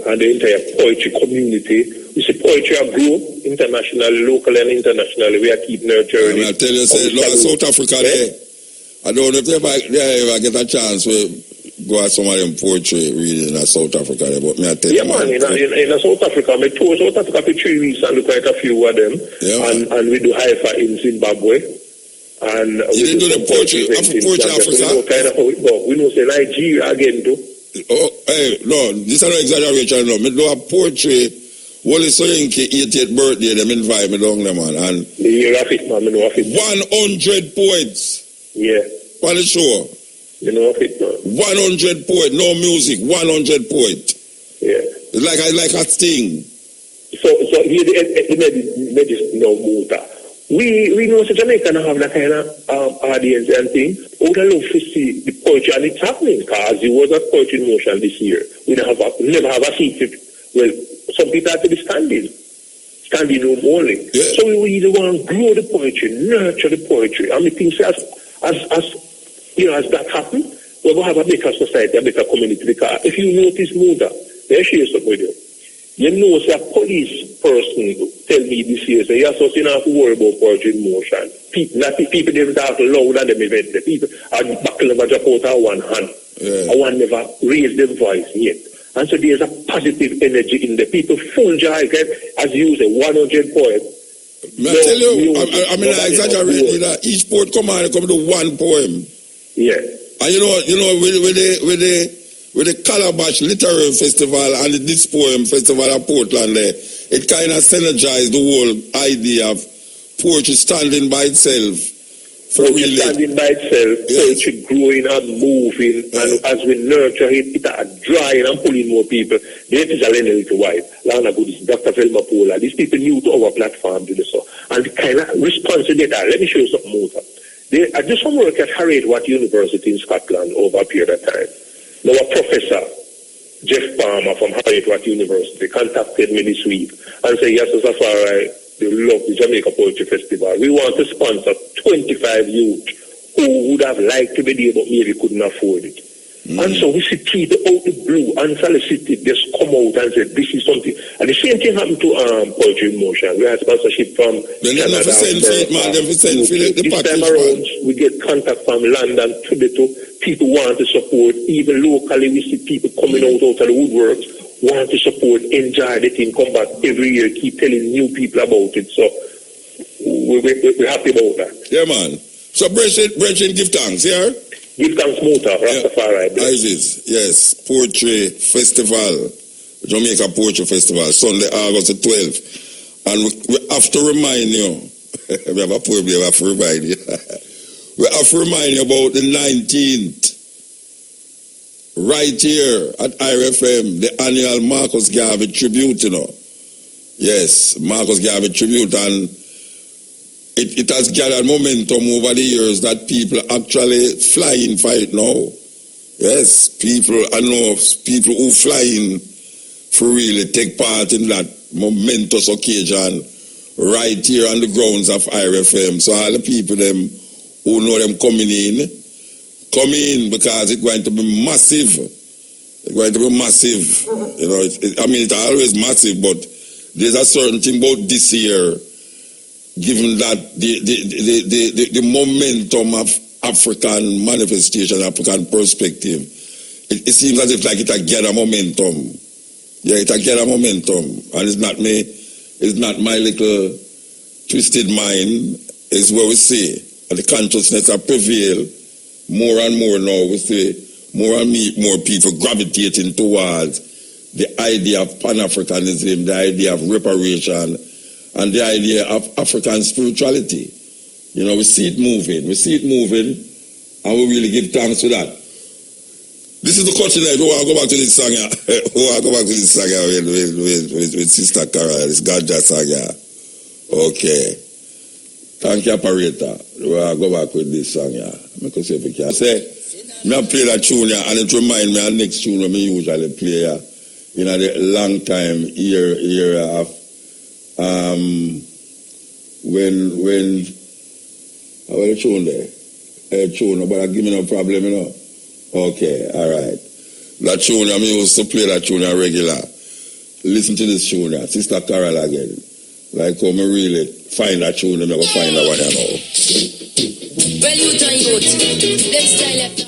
And the entire poetry community. We see poetry grow internationally, locally and internationally. We are keep nurturing it. I'll tell you, say, South Africa there. I don't know if they ever get a chance to go at some of them poetry reading in South Africa, but me I tell you, man, in South Africa, I tour South Africa for 3 weeks and look at a few of them, and we do Haifa in Zimbabwe, and you didn't do the poetry Africa. We know kind of how it goes. We know say Nigeria again too. Oh, hey, no, this is no exaggeration. No, me do a poetry. Wally Soyinka 88th birthday, them invite me down there, man, and the year of it, man, me know of it. 100 poets. Yeah. On the show. You know of it, man. 100 poet, no music, 100 poet. Yeah. It's like a thing. So here the no motor. We know that Jamaica have that kind of audience and thing. We would love to see the poetry, and it's happening because it was a poetry in motion this year. We never have a seat. Well, some people have to be standing room only. Yeah. So we either want to grow the poetry, nurture the poetry. I mean, things as that happen, we're going to have a better society, a better community. Because if you notice, Muda, let me share something with you. You know, a police person tell me this year, say, yes, so you don't have to worry about poetry in motion. People they don't have to loud at them event. The people are buckling about your out of one hand. Yeah. And one never raise their voice yet. And so there's a positive energy in the people, full joy, as you say, 100 poems. I tell you, I mean, I exaggerate that each poet come to one poem. Yeah. And you know, with the Calabash Literary Festival and the This Poem Festival at Portland there, it kind of synergized the whole idea of poetry standing by itself. Poetry standing by itself, yes. Poetry growing and moving, and as we nurture it, it are drying and pulling more people. There is a little white, Lana Goodis, Dr. Velma Pola, these people new to our platform, and the kind of response to that. Let me show you something more. I did some work at Harriet University in Scotland over a period of time. Now, a professor, Jeff Palmer from Harriet University, contacted me this week and said, yes, Safari, they love the Jamaica Poetry Festival. We want to sponsor 25 youth who would have liked to be there, but maybe couldn't afford it. And so we see people out the blue, unsolicited, just come out and say, this is something. And the same thing happened to Poetry in Motion. We had sponsorship from Canada. This time around, we get contact from London to people want to support. Even locally, we see people coming out of the woodworks, want to support, enjoy the thing, come back every year, keep telling new people about it. So we're happy about that. Yeah, man. So, Brethren, give thanks, yeah? Give thanks, Mota, Rastafari. Yes, Poetry Festival, Jamaica Poetry Festival, Sunday, August the 12th. And we have to remind you, we have a poem, we have to remind you. We have to remind you about the 19th, right here at IRFM, the annual Marcus Garvey Tribute, Yes, Marcus Garvey Tribute, and it has gathered momentum over the years that people actually flying for it now. Yes, I know people who flying for really take part in that momentous occasion right here on the grounds of IRFM. So all the people them who know them coming in because it's going to be massive. It's going to be massive. It's always massive, but there's a certain thing about this year, given that the momentum of African manifestation, African perspective, it seems as if like it had gathered momentum. Yeah, it had gathered momentum. And it's not my little twisted mind, it's what we see. And the consciousness that prevail more and more now. We see more and more people gravitating towards the idea of Pan-Africanism, the idea of reparation, and the idea of African spirituality. We see it moving, and we really give thanks to that. This is the cut tonight. We want to go back to this song with Sister Cara, this Ganja song. Okay. Thank you, operator. We want to go back with this song. Make us see if we can. I play that tune, and it reminds me of the next tune I usually play the long time era of when how the tune there? Tune, but I give me no problem, Okay, all right. That tune, I used to play that tune regular. Listen to this tune, Sister Carol again. Like how me really find that tune, I'm going to find that one, Well, youth and youth. Them style left.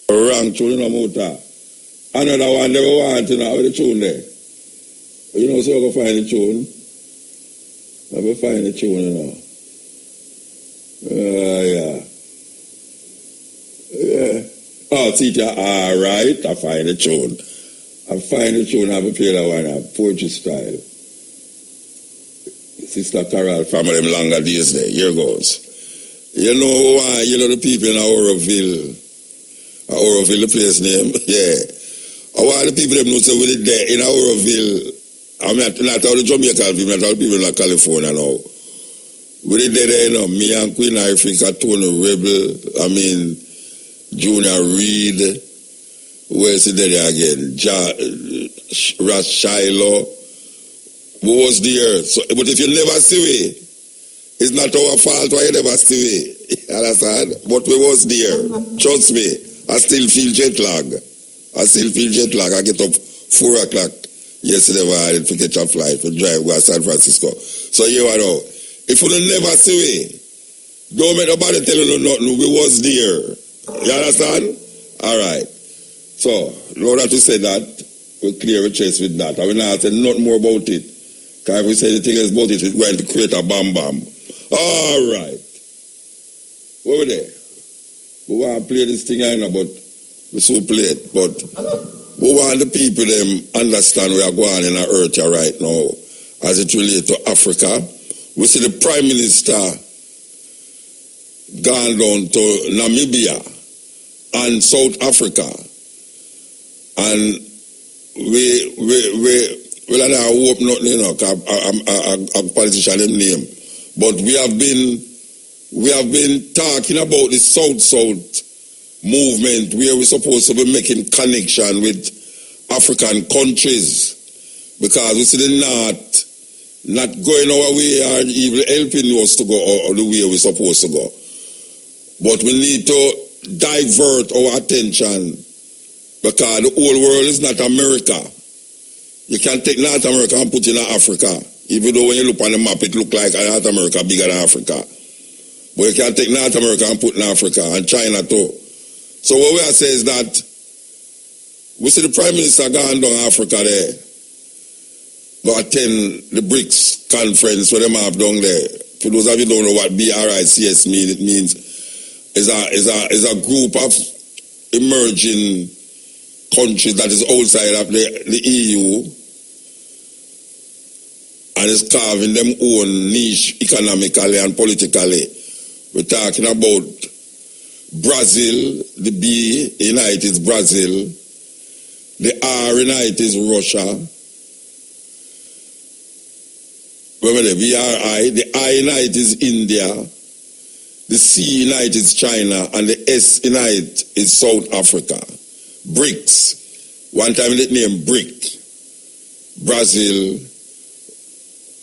Wrong tune, you know, Muta. Another one never want to know with the tune there. You know, so I go find the tune. I will find the tune, you know. Yeah. Yeah. Oh, teacher, all right. I find the tune. I will play that one, poetry style. Sister Carol from them longer days there. Here goes. You know why? You know the people in Auroville. Auroville, the place name? Yeah. Why the people them know say we did there in Auroville? I'm not all the Jamaican people, not all the people in California now. We did there, you know, me and Queen Africa, Tony Rebel, Junior Reed, where's it there again? Ras Shiloh. Who was there? So, but if you never see we, it's not our fault why you never see we. Understand? But we was there. Trust me, I still feel jet lag. I get up 4 o'clock yesterday when I had to catch a flight to drive to San Francisco. So you know, if you never see we, don't make nobody tell you nothing. We was there. You understand? All right. So, in order to say that, we clear a chest with that. I will not say nothing more about it. Because if we say anything else about it, it's going to create a bam. All right. Over there. We want to play this thing, I know, but we so play it. But we want the people them understand we are going in our earth right now as it relates to Africa. We see the Prime Minister gone down to Namibia and South Africa. And well, I hope not, you know, a politician name. But we have been talking about the South movement where we're supposed to be making connection with African countries. Because we see the North not going our way or even helping us to go or the way we're supposed to go. But we need to divert our attention because the whole world is not America. You can't take North America and put it in Africa. Even though when you look on the map, it looks like North America bigger than Africa. But you can't take North America and put it in Africa and China too. So what we are saying is that we see the Prime Minister gone down Africa there, go attend the BRICS conference where them have down there. For those of you who don't know what BRICS means, it means is a group of emerging countries that is outside of the EU and is carving them own niche economically and politically. We're talking about Brazil, the B in it is Brazil, the R in it is Russia. Remember the VRI, the I in it is India, the C in it is China, and the S in it is South Africa. BRICS. One time it named BRIC. Brazil,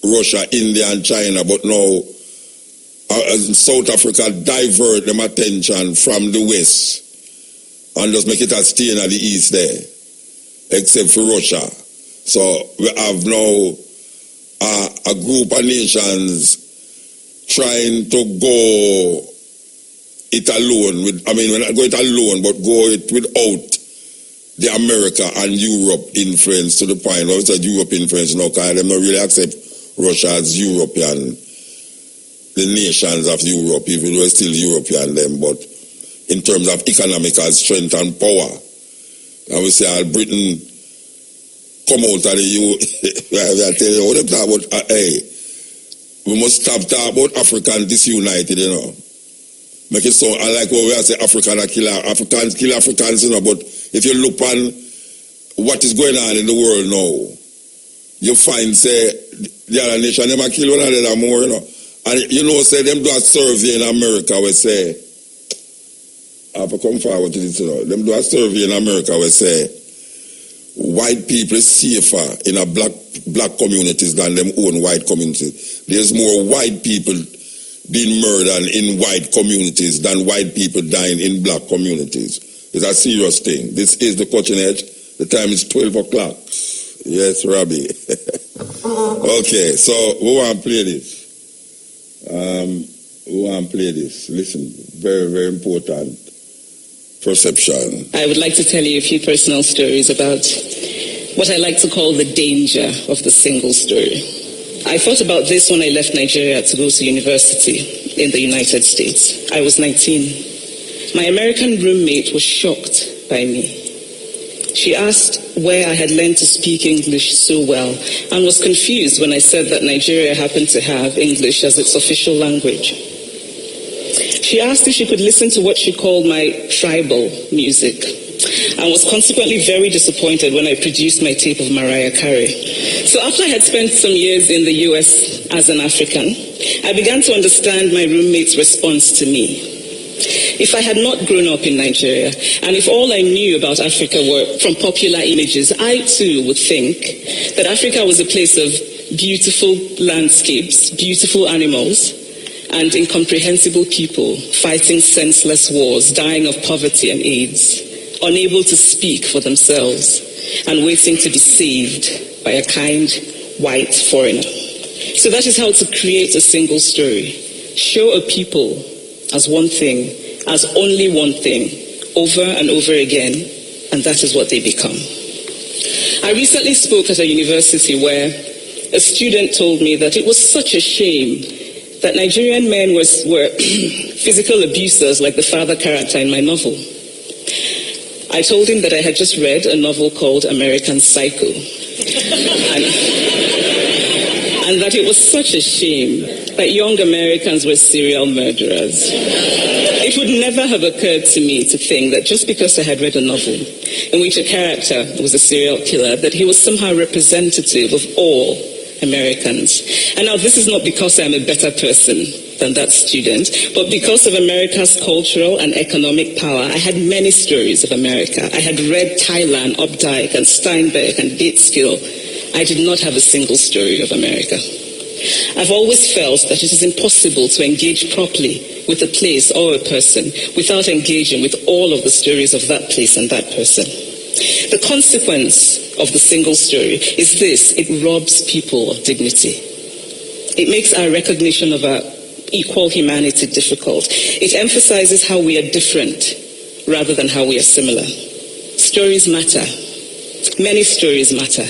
Russia, India, and China, but now South Africa divert them attention from the West and just make it a stay in the East there, except for Russia. So we have now a group of nations trying to go it alone. We're not going it alone, but go it without the America and Europe influence to the point where it's a Europe influence now, because they don't really accept Russia as European, the nations of Europe, even though it's still European them, but in terms of economical strength and power. And we say Britain come out of the EU, I tell you, what they talk about, hey, we must stop talking about African disunited, you know. Make it so, I like what we say, Africans kill Africans, you know, but if you look on what is going on in the world now, you find, say, the other nation never kill one another more, you know. And you know, say, them do a survey in America where say, I have to come forward to this, you know. Them do a survey in America where say, white people is safer in a black communities than them own white communities. There's more white people being murdered in white communities than white people dying in black communities. It's a serious thing. This is the Cutting Edge. The time is 12 o'clock. Yes, Robbie. Okay, so we want to play this. who want to play this. Listen, very, very important perception. I would like to tell you a few personal stories about what I like to call the danger of the single story. I thought about this when I left Nigeria to go to university in the United States. I was 19. My American roommate was shocked by me. She asked where I had learned to speak English so well and was confused when I said that Nigeria happened to have English as its official language. She asked if she could listen to what she called my tribal music and was consequently very disappointed when I produced my tape of Mariah Carey. So after I had spent some years in the US as an African, I began to understand my roommate's response to me. If I had not grown up in Nigeria, and if all I knew about Africa were from popular images, I too would think that Africa was a place of beautiful landscapes, beautiful animals, and incomprehensible people fighting senseless wars, dying of poverty and AIDS, unable to speak for themselves, and waiting to be saved by a kind white foreigner. So that is how to create a single story. Show a people as one thing, as only one thing, over and over again, and that is what they become. I recently spoke at a university where a student told me that it was such a shame that Nigerian men were physical abusers like the father character in my novel. I told him that I had just read a novel called American Psycho, and that it was such a shame that young Americans were serial murderers. It would never have occurred to me to think that just because I had read a novel in which a character was a serial killer, that he was somehow representative of all Americans. And now this is not because I'm a better person than that student, but because of America's cultural and economic power. I had many stories of America. I had read Thailand, Updike, and Steinbeck, and Gateskill. I did not have a single story of America. I've always felt that it is impossible to engage properly with a place or a person without engaging with all of the stories of that place and that person. The consequence of the single story is this: it robs people of dignity. It makes our recognition of our equal humanity difficult. It emphasizes how we are different rather than how we are similar. Stories matter. Many stories matter.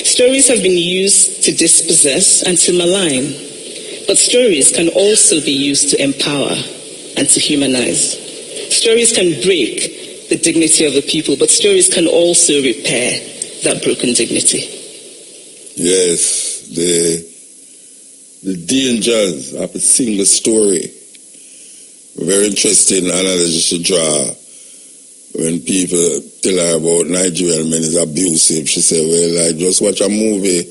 Stories have been used to dispossess and to malign, but stories can also be used to empower and to humanize. Stories can break the dignity of the people, but stories can also repair that broken dignity. Yes, the dangers of a single story. Very interesting analogy to draw. When people tell her about Nigerian men is abusive, she said, well, I just watch a movie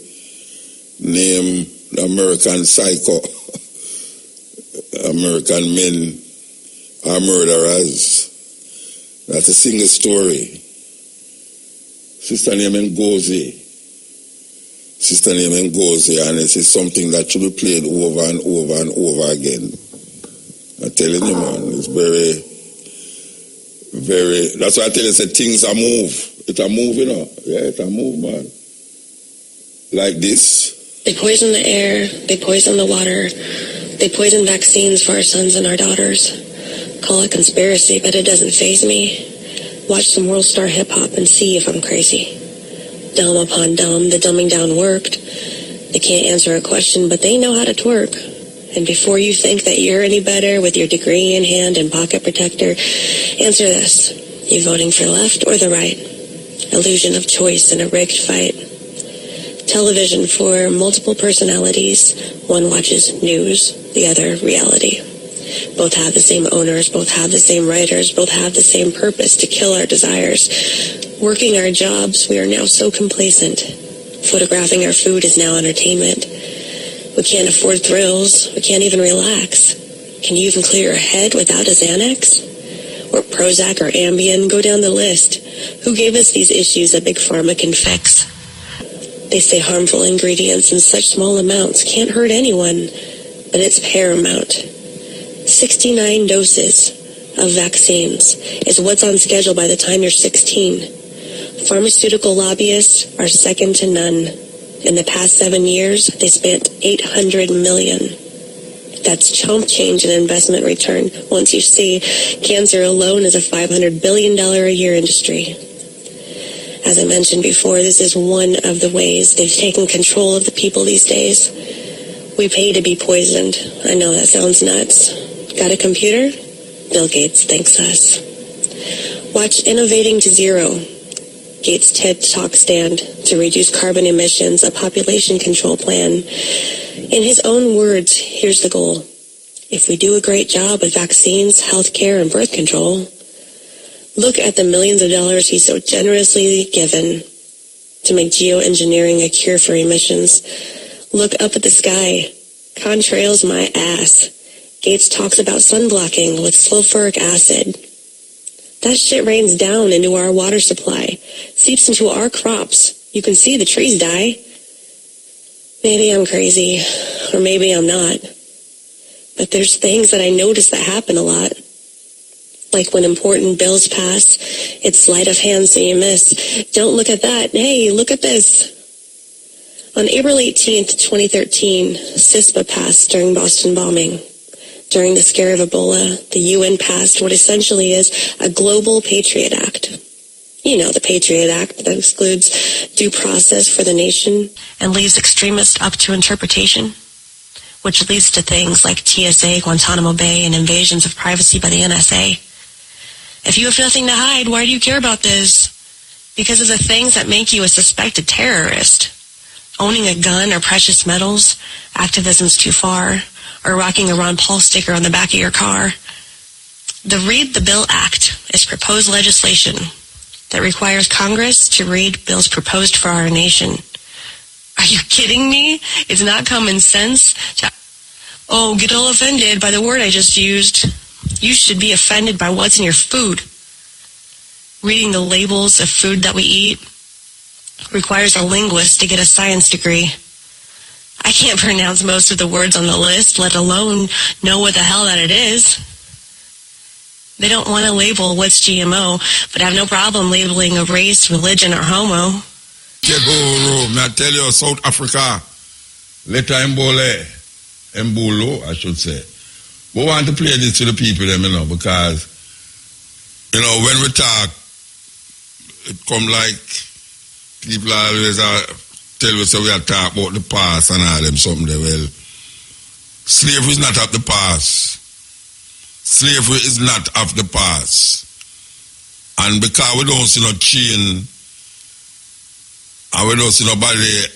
named American Psycho. American men are murderers. That's a single story. Sister named Ngozi. Sister named Ngozi, and this is something that should be played over and over and over again. I'm telling you, man, it's very... that's why I tell you, say things are move. It a move, you know. Yeah, it a move, man. Like this. They poison the air, they poison the water, they poison vaccines for our sons and our daughters. Call it conspiracy, but it doesn't faze me. Watch some world star hip hop and see if I'm crazy. Dumb upon dumb, the dumbing down worked. They can't answer a question, but they know how to twerk. And before you think that you're any better with your degree in hand and pocket protector, answer this. You voting for left or the right? Illusion of choice in a rigged fight. Television for multiple personalities. One watches news, the other reality. Both have the same owners, both have the same writers, both have the same purpose: to kill our desires. Working our jobs, we are now so complacent. Photographing our food is now entertainment. We can't afford thrills. We can't even relax. Can you even clear your head without a Xanax? Or Prozac or Ambien? Go down the list. Who gave us these issues that Big Pharma can fix? They say harmful ingredients in such small amounts can't hurt anyone, but it's paramount. 69 doses of vaccines is what's on schedule by the time you're 16. Pharmaceutical lobbyists are second to none. In the past 7 years, they spent $800 million. That's chump change in investment return. Once you see cancer alone is a $500 billion a year industry. As I mentioned before, this is one of the ways they've taken control of the people these days. We pay to be poisoned. I know that sounds nuts. Got a computer? Bill Gates thanks us. Watch Innovating to Zero, Gates' TED Talk stand to reduce carbon emissions, a population control plan. In his own words, here's the goal. If we do a great job with vaccines, healthcare, and birth control, look at the millions of dollars he's so generously given to make geoengineering a cure for emissions. Look up at the sky. Contrails my ass. Gates talks about sunblocking with sulfuric acid. That shit rains down into our water supply, seeps into our crops. You can see the trees die. Maybe I'm crazy, or maybe I'm not. But there's things that I notice that happen a lot. Like when important bills pass, it's sleight of hand so you miss. Don't look at that. Hey, look at this. On April 18th, 2013, CISPA passed during Boston bombing. During the scare of Ebola, the UN passed what essentially is a Global Patriot Act. You know, the Patriot Act that excludes due process for the nation and leaves extremists up to interpretation, which leads to things like TSA, Guantanamo Bay, and invasions of privacy by the NSA. If you have nothing to hide, why do you care about this? Because of the things that make you a suspected terrorist. Owning a gun or precious metals, activism's too far, or rocking a Ron Paul sticker on the back of your car. The Read the Bill Act is proposed legislation that requires Congress to read bills proposed for our nation. Are you kidding me? It's not common sense to, get all offended by the word I just used. You should be offended by what's in your food. Reading the labels of food that we eat requires a linguist to get a science degree. I can't pronounce most of the words on the list, let alone know what the hell that it is. They don't want to label what's GMO, but have no problem labeling a race, religion, or homo. I tell you, South Africa, Leta Mbolo, I should say. We want to play this to the people, because, when we talk, it come like people always tell us we are talking about the past and all them something there. Well, slavery is not of the past. Slavery is not of the past. And because we don't see no chain and we don't see nobody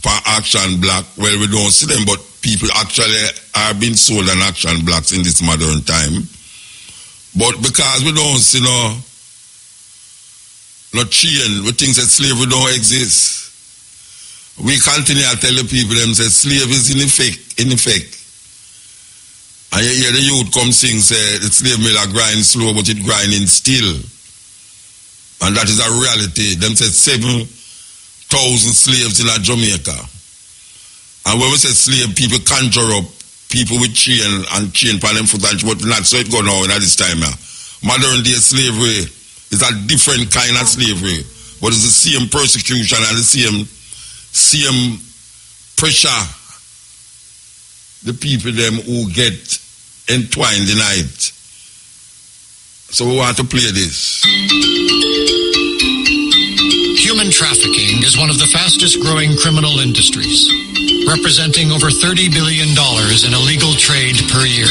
for action block, well, we don't see them, but people actually are being sold on action blocks in this modern time. But because we don't see no chain, we think that slavery don't exist. We continue to tell the people them say slavery is in effect. And you hear the youth come sing say the slave mill are grind slow but it grinding still. And that is a reality. Them say 7,000 slaves in Jamaica. And when we say slave, people conjure up people with chain and chain for them foot and but not so it go now in this time. Modern day slavery is a different kind of slavery. But it's the same persecution and the same pressure the people them who get entwined in it. So we want to play this. Human trafficking is one of the fastest growing criminal industries, representing over $30 billion in illegal trade per year.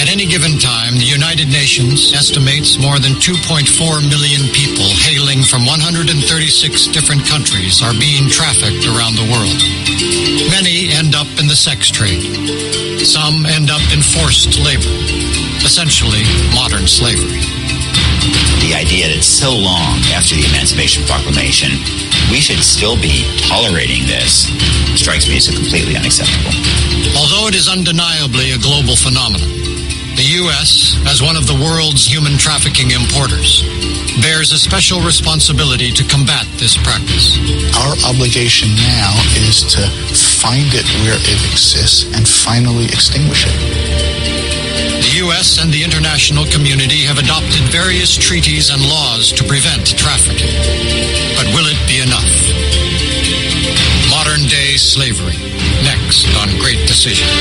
At any given time, the United Nations estimates more than 2.4 million people hailing from 136 different countries are being trafficked around the world. Many end up in the sex trade. Some end up in forced labor, essentially modern slavery. The idea that so long after the Emancipation Proclamation, we should still be tolerating this strikes me as completely unacceptable. Although it is undeniably a global phenomenon, the U.S., as one of the world's human trafficking importers, bears a special responsibility to combat this practice. Our obligation now is to find it where it exists and finally extinguish it. The U.S. and the international community have adopted various treaties and laws to prevent trafficking. But will it be enough? Modern-day slavery, next on Great Decisions.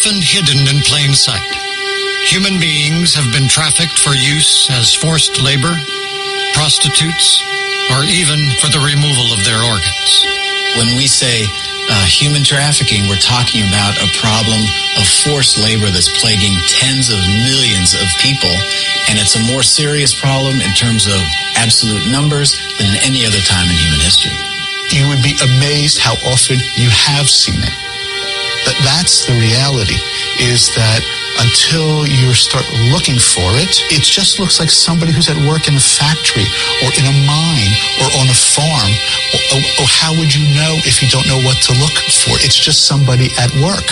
often hidden in plain sight. Human beings have been trafficked for use as forced labor, prostitutes, or even for the removal of their organs. When we say human trafficking, we're talking about a problem of forced labor that's plaguing tens of millions of people, and it's a more serious problem in terms of absolute numbers than in any other time in human history. You would be amazed how often you have seen it. But that's the reality, is that until you start looking for it, it just looks like somebody who's at work in a factory or in a mine or on a farm. Or how would you know if you don't know what to look for? It's just somebody at work.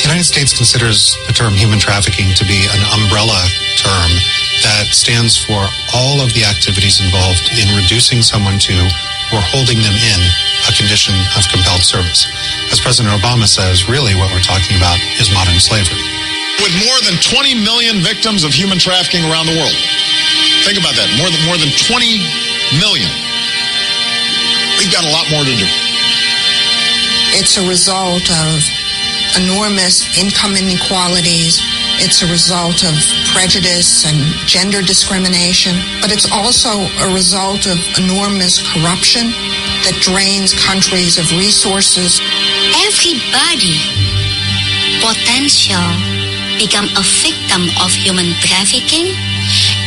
The United States considers the term human trafficking to be an umbrella term that stands for all of the activities involved in reducing someone to or holding them in a condition of compelled service. As President Obama says, really what we're talking about is modern slavery. With more than 20 million victims of human trafficking around the world. Think about that, more than 20 million. We've got a lot more to do. It's a result of enormous income inequalities. It's a result of prejudice and gender discrimination, but it's also a result of enormous corruption that drains countries of resources. Everybody potential become a victim of human trafficking,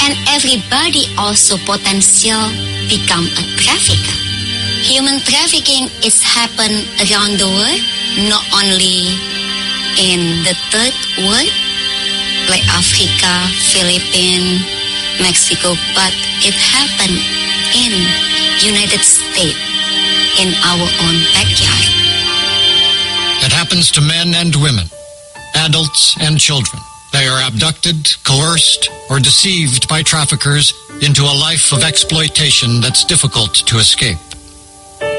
and everybody also potential become a trafficker. Human trafficking is happen around the world, not only in the third world, like Africa, Philippines, Mexico, but it happened in United States, in our own backyard. It happens to men and women, adults and children. They are abducted, coerced, or deceived by traffickers into a life of exploitation that's difficult to escape.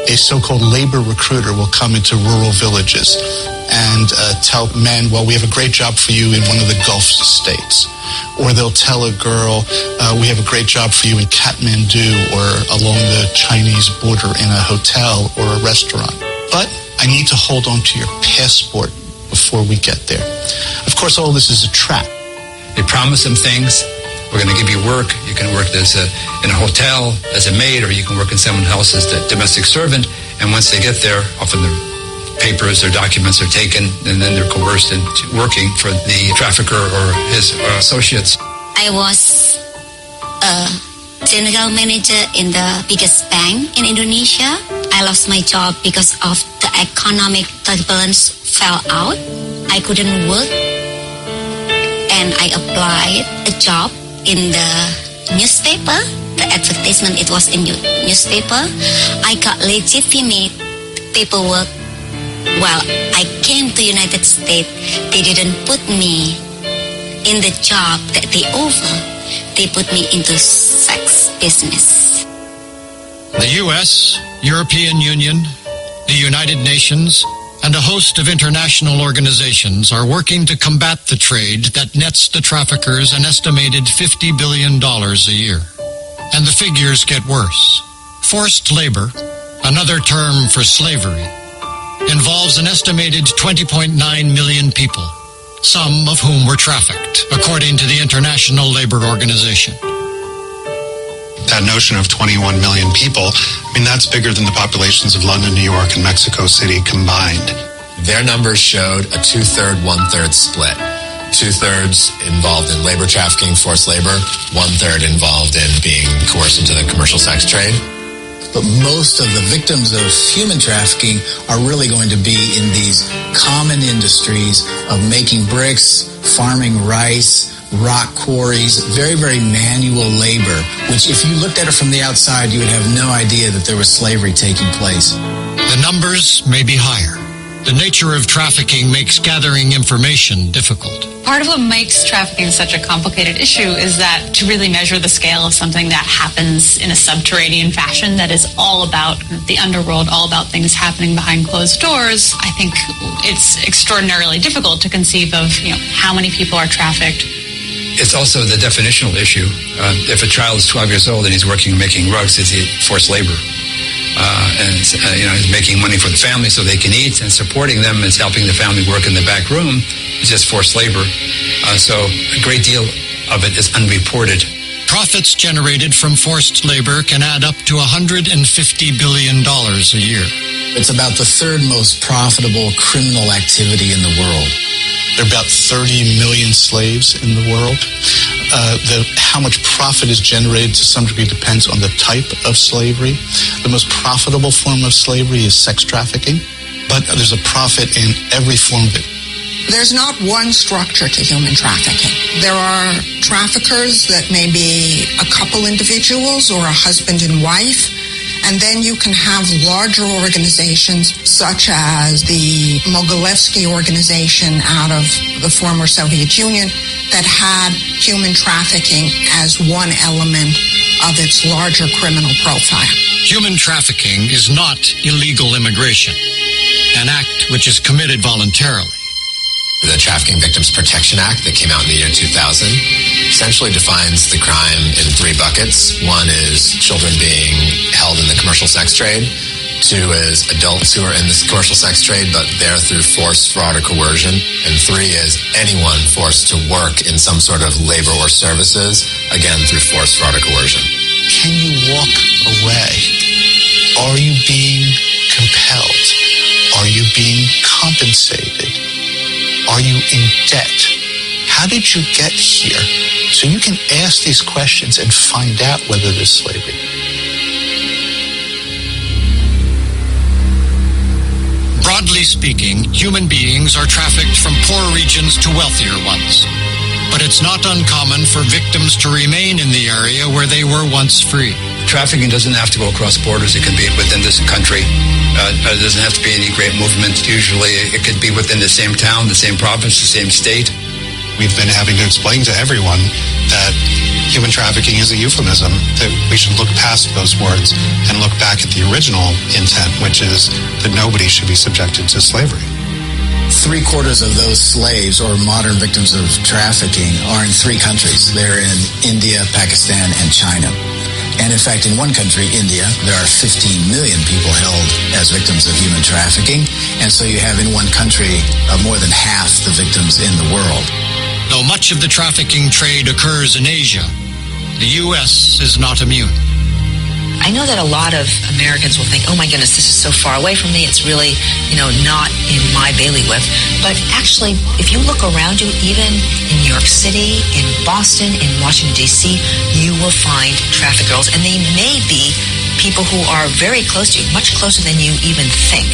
A so-called labor recruiter will come into rural villages and tell men, well, we have a great job for you in one of the Gulf states. Or they'll tell a girl, we have a great job for you in Kathmandu or along the Chinese border in a hotel or a restaurant. But I need to hold on to your passport before we get there. Of course, all this is a trap. They promise them things. We're going to give you work. You can work in a hotel as a maid, or you can work in someone else as the domestic servant. And once they get there, often their papers, their documents are taken, and then they're coerced into working for the trafficker or his associates. I was a general manager in the biggest bank in Indonesia. I lost my job because of the economic turbulence fell out. I couldn't work, and I applied a job in the newspaper. The advertisement, it was in newspaper. I got legitimate paperwork. Well, I came to United States. They didn't put me in the job that they offer. They put me into sex business. The U.S., European Union, the United Nations, and a host of international organizations are working to combat the trade that nets the traffickers an estimated $50 billion a year. And the figures get worse. Forced labor, another term for slavery, involves an estimated 20.9 million people, some of whom were trafficked, according to the International Labor Organization. That notion of 21 million people, that's bigger than the populations of London, New York, and Mexico City combined. Their numbers showed a 2/3, 1/3 split. 2/3 involved in labor trafficking, forced labor, 1/3 involved in being coerced into the commercial sex trade. But most of the victims of human trafficking are really going to be in these common industries of making bricks, farming rice, rock quarries, very, very manual labor, which if you looked at it from the outside, you would have no idea that there was slavery taking place. The numbers may be higher. The nature of trafficking makes gathering information difficult. Part of what makes trafficking such a complicated issue is that to really measure the scale of something that happens in a subterranean fashion that is all about the underworld, all about things happening behind closed doors, I think it's extraordinarily difficult to conceive of, how many people are trafficked. It's also the definitional issue. If a child is 12 years old and he's working making rugs, is he forced labor? and is making money for the family so they can eat, and supporting them is helping the family work in the back room. It's just forced labor. So a great deal of it is unreported. Profits generated from forced labor can add up to $150 billion a year. It's about the third most profitable criminal activity in the world. There are about 30 million slaves in the world. How much profit is generated to some degree depends on the type of slavery. The most profitable form of slavery is sex trafficking, but there's a profit in every form of it. There's not one structure to human trafficking. There are traffickers that may be a couple individuals or a husband and wife. And then you can have larger organizations such as the Mogilevsky organization out of the former Soviet Union that had human trafficking as one element of its larger criminal profile. Human trafficking is not illegal immigration, an act which is committed voluntarily. The Trafficking Victims Protection Act that came out in the year 2000 essentially defines the crime in three buckets. One is children being held in the commercial sex trade. Two is adults who are in this commercial sex trade, but they're through force, fraud, or coercion. And three is anyone forced to work in some sort of labor or services, again, through force, fraud, or coercion. Can you walk away? Are you being compelled? Are you being compensated? Are you in debt? How did you get here? So you can ask these questions and find out whether there's slavery. Broadly speaking, human beings are trafficked from poor regions to wealthier ones. But it's not uncommon for victims to remain in the area where they were once free. Trafficking doesn't have to go across borders. It can be within this country. It doesn't have to be any great movement. Usually it could be within the same town, the same province, the same state. We've been having to explain to everyone that human trafficking is a euphemism, that we should look past those words and look back at the original intent, which is that nobody should be subjected to slavery. 3/4 of those slaves or modern victims of trafficking are in three countries. They're in India, Pakistan, and China. And in fact, in one country, India, there are 15 million people held as victims of human trafficking. And so you have in one country more than half the victims in the world. Though much of the trafficking trade occurs in Asia, the U.S. is not immune. I know that a lot of Americans will think, oh my goodness, this is so far away from me. It's really, not in my bailiwick. But actually, if you look around you, even in New York City, in Boston, in Washington, D.C., you will find traffic girls. And they may be people who are very close to you, much closer than you even think.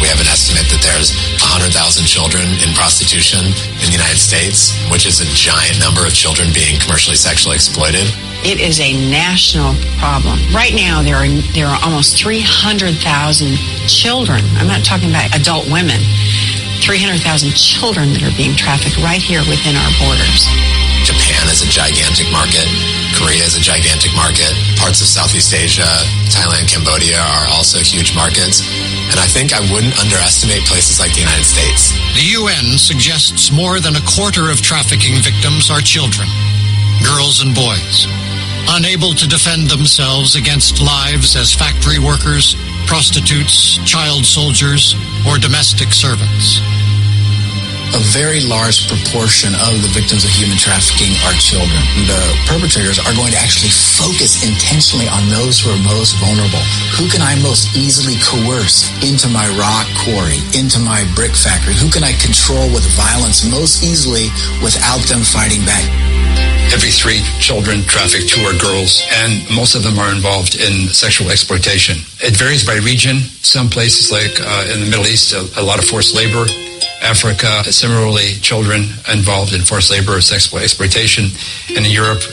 We have an estimate that there's 100,000 children in prostitution in the United States, which is a giant number of children being commercially sexually exploited. It is a national problem. Right now, there are almost 300,000 children. I'm not talking about adult women. 300,000 children that are being trafficked right here within our borders. Japan is a gigantic market. Korea is a gigantic market. Parts of Southeast Asia, Thailand, Cambodia are also huge markets. And I think I wouldn't underestimate places like the United States. The UN suggests more than a quarter of trafficking victims are children, girls and boys, unable to defend themselves against lives as factory workers, prostitutes, child soldiers, or domestic servants. A very large proportion of the victims of human trafficking are children. The perpetrators are going to actually focus intentionally on those who are most vulnerable. Who can I most easily coerce into my rock quarry, into my brick factory? Who can I control with violence most easily without them fighting back? Every 3 children trafficked, 2 are girls, and most of them are involved in sexual exploitation. It varies by region. Some places like in the Middle East, a lot of forced labor. Africa, similarly, children involved in forced labor or sexual exploitation. And in Europe,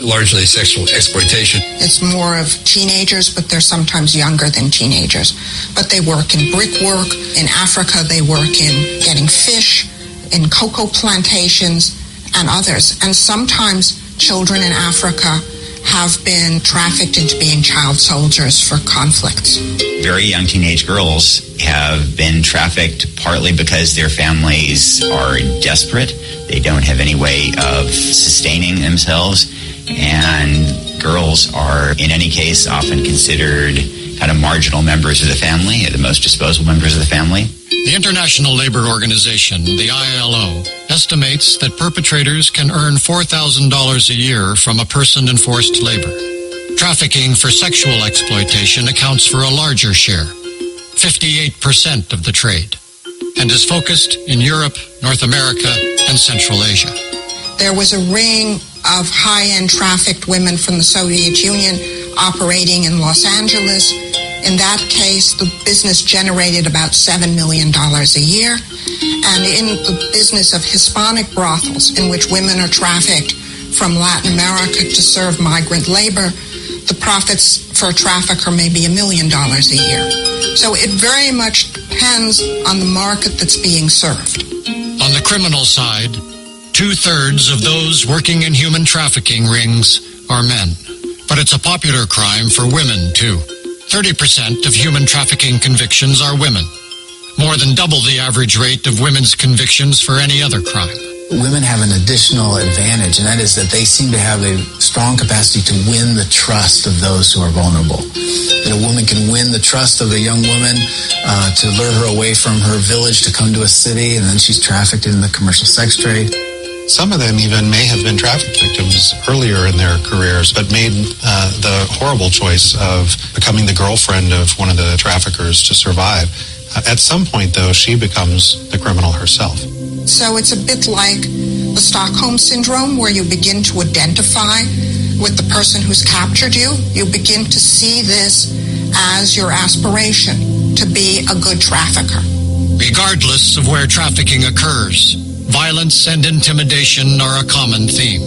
largely sexual exploitation. It's more of teenagers, but they're sometimes younger than teenagers. But they work in brickwork. In Africa, they work in getting fish, in cocoa plantations, and others. And sometimes children in Africa have been trafficked into being child soldiers for conflicts. Very young teenage girls have been trafficked partly because their families are desperate. They don't have any way of sustaining themselves, and girls are, in any case, often considered kind of marginal members of the family, the most disposable members of the family. The International Labor Organization, the ILO, estimates that perpetrators can earn $4,000 a year from a person in forced labor. Trafficking for sexual exploitation accounts for a larger share, 58% of the trade, and is focused in Europe, North America, and Central Asia. There was a ring of high-end trafficked women from the Soviet Union operating in Los Angeles. In that case, the business generated about $7 million a year. And in the business of Hispanic brothels, in which women are trafficked from Latin America to serve migrant labor, the profits for a trafficker may be $1 million a year. So it very much depends on the market that's being served. On the criminal side, 2/3 of those working in human trafficking rings are men. But it's a popular crime for women, too. 30% of human trafficking convictions are women, more than double the average rate of women's convictions for any other crime. Women have an additional advantage, and that is that they seem to have a strong capacity to win the trust of those who are vulnerable. That a woman can win the trust of a young woman to lure her away from her village to come to a city, and then she's trafficked in the commercial sex trade. Some of them even may have been traffic victims earlier in their careers, but made the horrible choice of becoming the girlfriend of one of the traffickers to survive. At some point, though, she becomes the criminal herself. So it's a bit like the Stockholm Syndrome, where you begin to identify with the person who's captured you. You begin to see this as your aspiration to be a good trafficker. Regardless of where trafficking occurs, violence and intimidation are a common theme.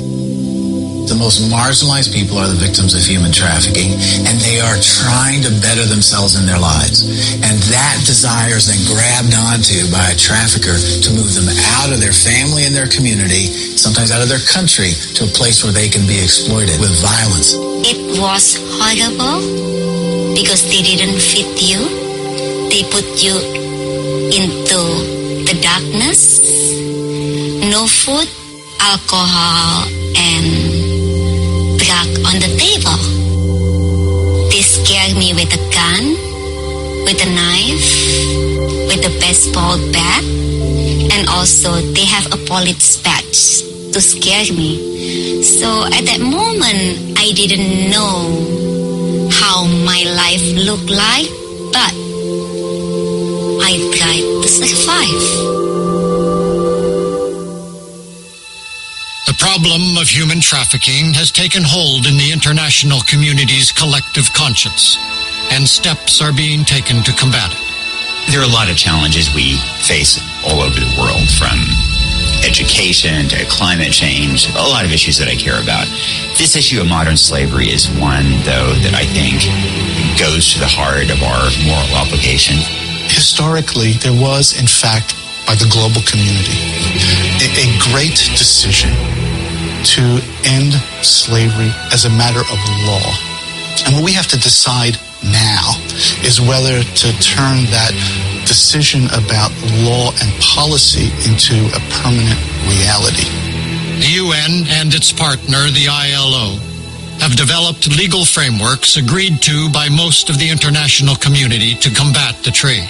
The most marginalized people are the victims of human trafficking, and they are trying to better themselves in their lives. And that desire is then grabbed onto by a trafficker to move them out of their family and their community, sometimes out of their country, to a place where they can be exploited with violence. It was horrible because they didn't feed you. They put you into the darkness. No food, alcohol, and drug on the table. They scared me with a gun, with a knife, with a baseball bat, and also they have a police badge to scare me. So at that moment, I didn't know how my life looked like, but I tried to survive. The problem of human trafficking has taken hold in the international community's collective conscience, and steps are being taken to combat it. There are a lot of challenges we face all over the world, from education to climate change, a lot of issues that I care about. This issue of modern slavery is one, though, that I think goes to the heart of our moral obligation. Historically, there was, in fact, by the global community, a great decision to end slavery as a matter of law. And what we have to decide now is whether to turn that decision about law and policy into a permanent reality. The UN and its partner, the ILO, have developed legal frameworks agreed to by most of the international community to combat the trade.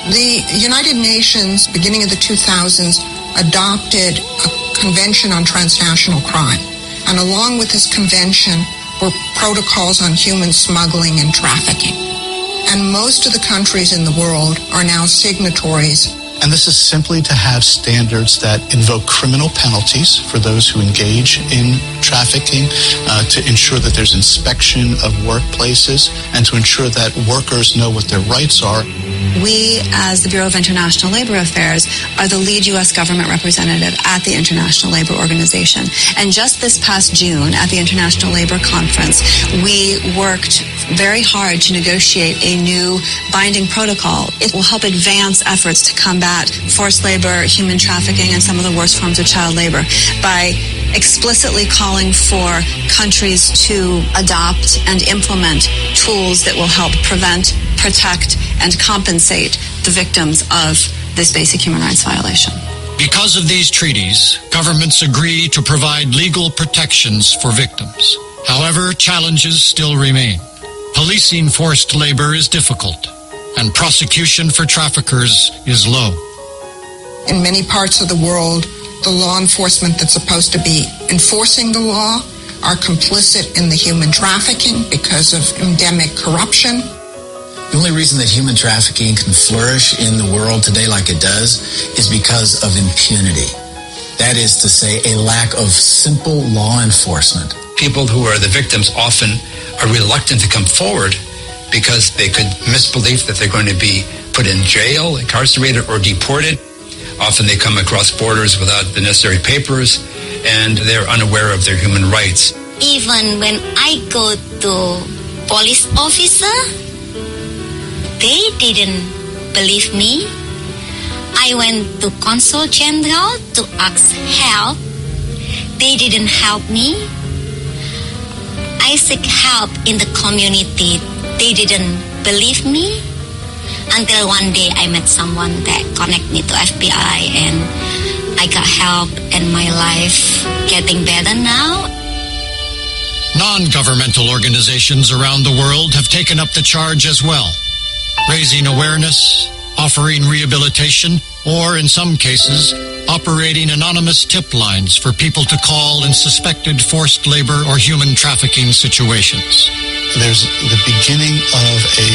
The United Nations, beginning of the 2000s, adopted a convention on transnational crime. And along with this convention were protocols on human smuggling and trafficking. And most of the countries in the world are now signatories. And this is simply to have standards that invoke criminal penalties for those who engage in trafficking, to ensure that there's inspection of workplaces, and to ensure that workers know what their rights are. We, as the Bureau of International Labor Affairs, are the lead U.S. government representative at the International Labor Organization. And just this past June, at the International Labor Conference, we worked very hard to negotiate a new binding protocol. It will help advance efforts to combat forced labor, human trafficking, and some of the worst forms of child labor by explicitly calling for countries to adopt and implement tools that will help prevent, protect, and compensate the victims of this basic human rights violation. Because of these treaties, governments agree to provide legal protections for victims. However, challenges still remain. Policing forced labor is difficult, and prosecution for traffickers is low. In many parts of the world, the law enforcement that's supposed to be enforcing the law are complicit in the human trafficking because of endemic corruption. The only reason that human trafficking can flourish in the world today like it does is because of impunity. That is to say, a lack of simple law enforcement. People who are the victims often are reluctant to come forward because they could misbelieve that they're going to be put in jail, incarcerated, or deported. Often they come across borders without the necessary papers, and they're unaware of their human rights. Even when I go to police officer, they didn't believe me. I went to Consul General to ask help. They didn't help me. I seek help in the community. They didn't believe me. Until one day I met someone that connected me to FBI and I got help and my life getting better now. Non-governmental organizations around the world have taken up the charge as well, raising awareness, offering rehabilitation, or in some cases, operating anonymous tip lines for people to call in suspected forced labor or human trafficking situations. There's the beginning of a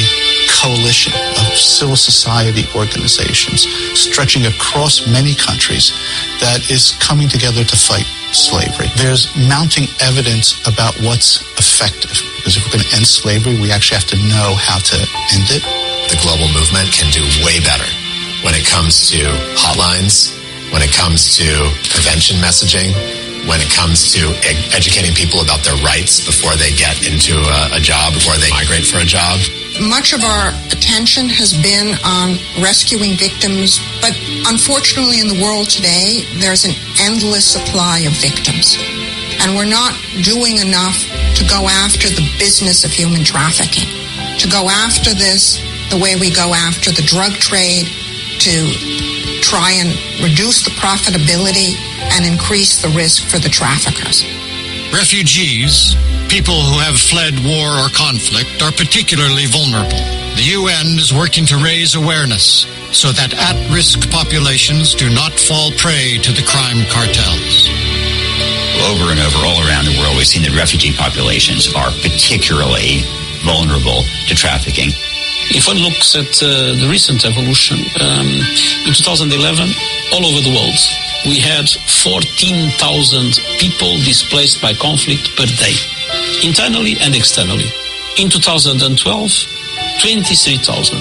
coalition of civil society organizations stretching across many countries that is coming together to fight slavery. There's mounting evidence about what's effective, because if we're going to end slavery, we actually have to know how to end it. The global movement can do way better when it comes to hotlines, when it comes to prevention messaging, when it comes to educating people about their rights before they get into a job, before they migrate for a job. Much of our attention has been on rescuing victims, but unfortunately in the world today, there's an endless supply of victims. And we're not doing enough to go after the business of human trafficking, to go after this the way we go after the drug trade, to try and reduce the profitability and increase the risk for the traffickers. Refugees, people who have fled war or conflict, are particularly vulnerable. The UN is working to raise awareness so that at-risk populations do not fall prey to the crime cartels. Over and over, all around the world, we've seen that refugee populations are particularly vulnerable to trafficking. If one looks at the recent evolution, in 2011, all over the world, we had 14,000 people displaced by conflict per day, internally and externally. In 2012, 23,000.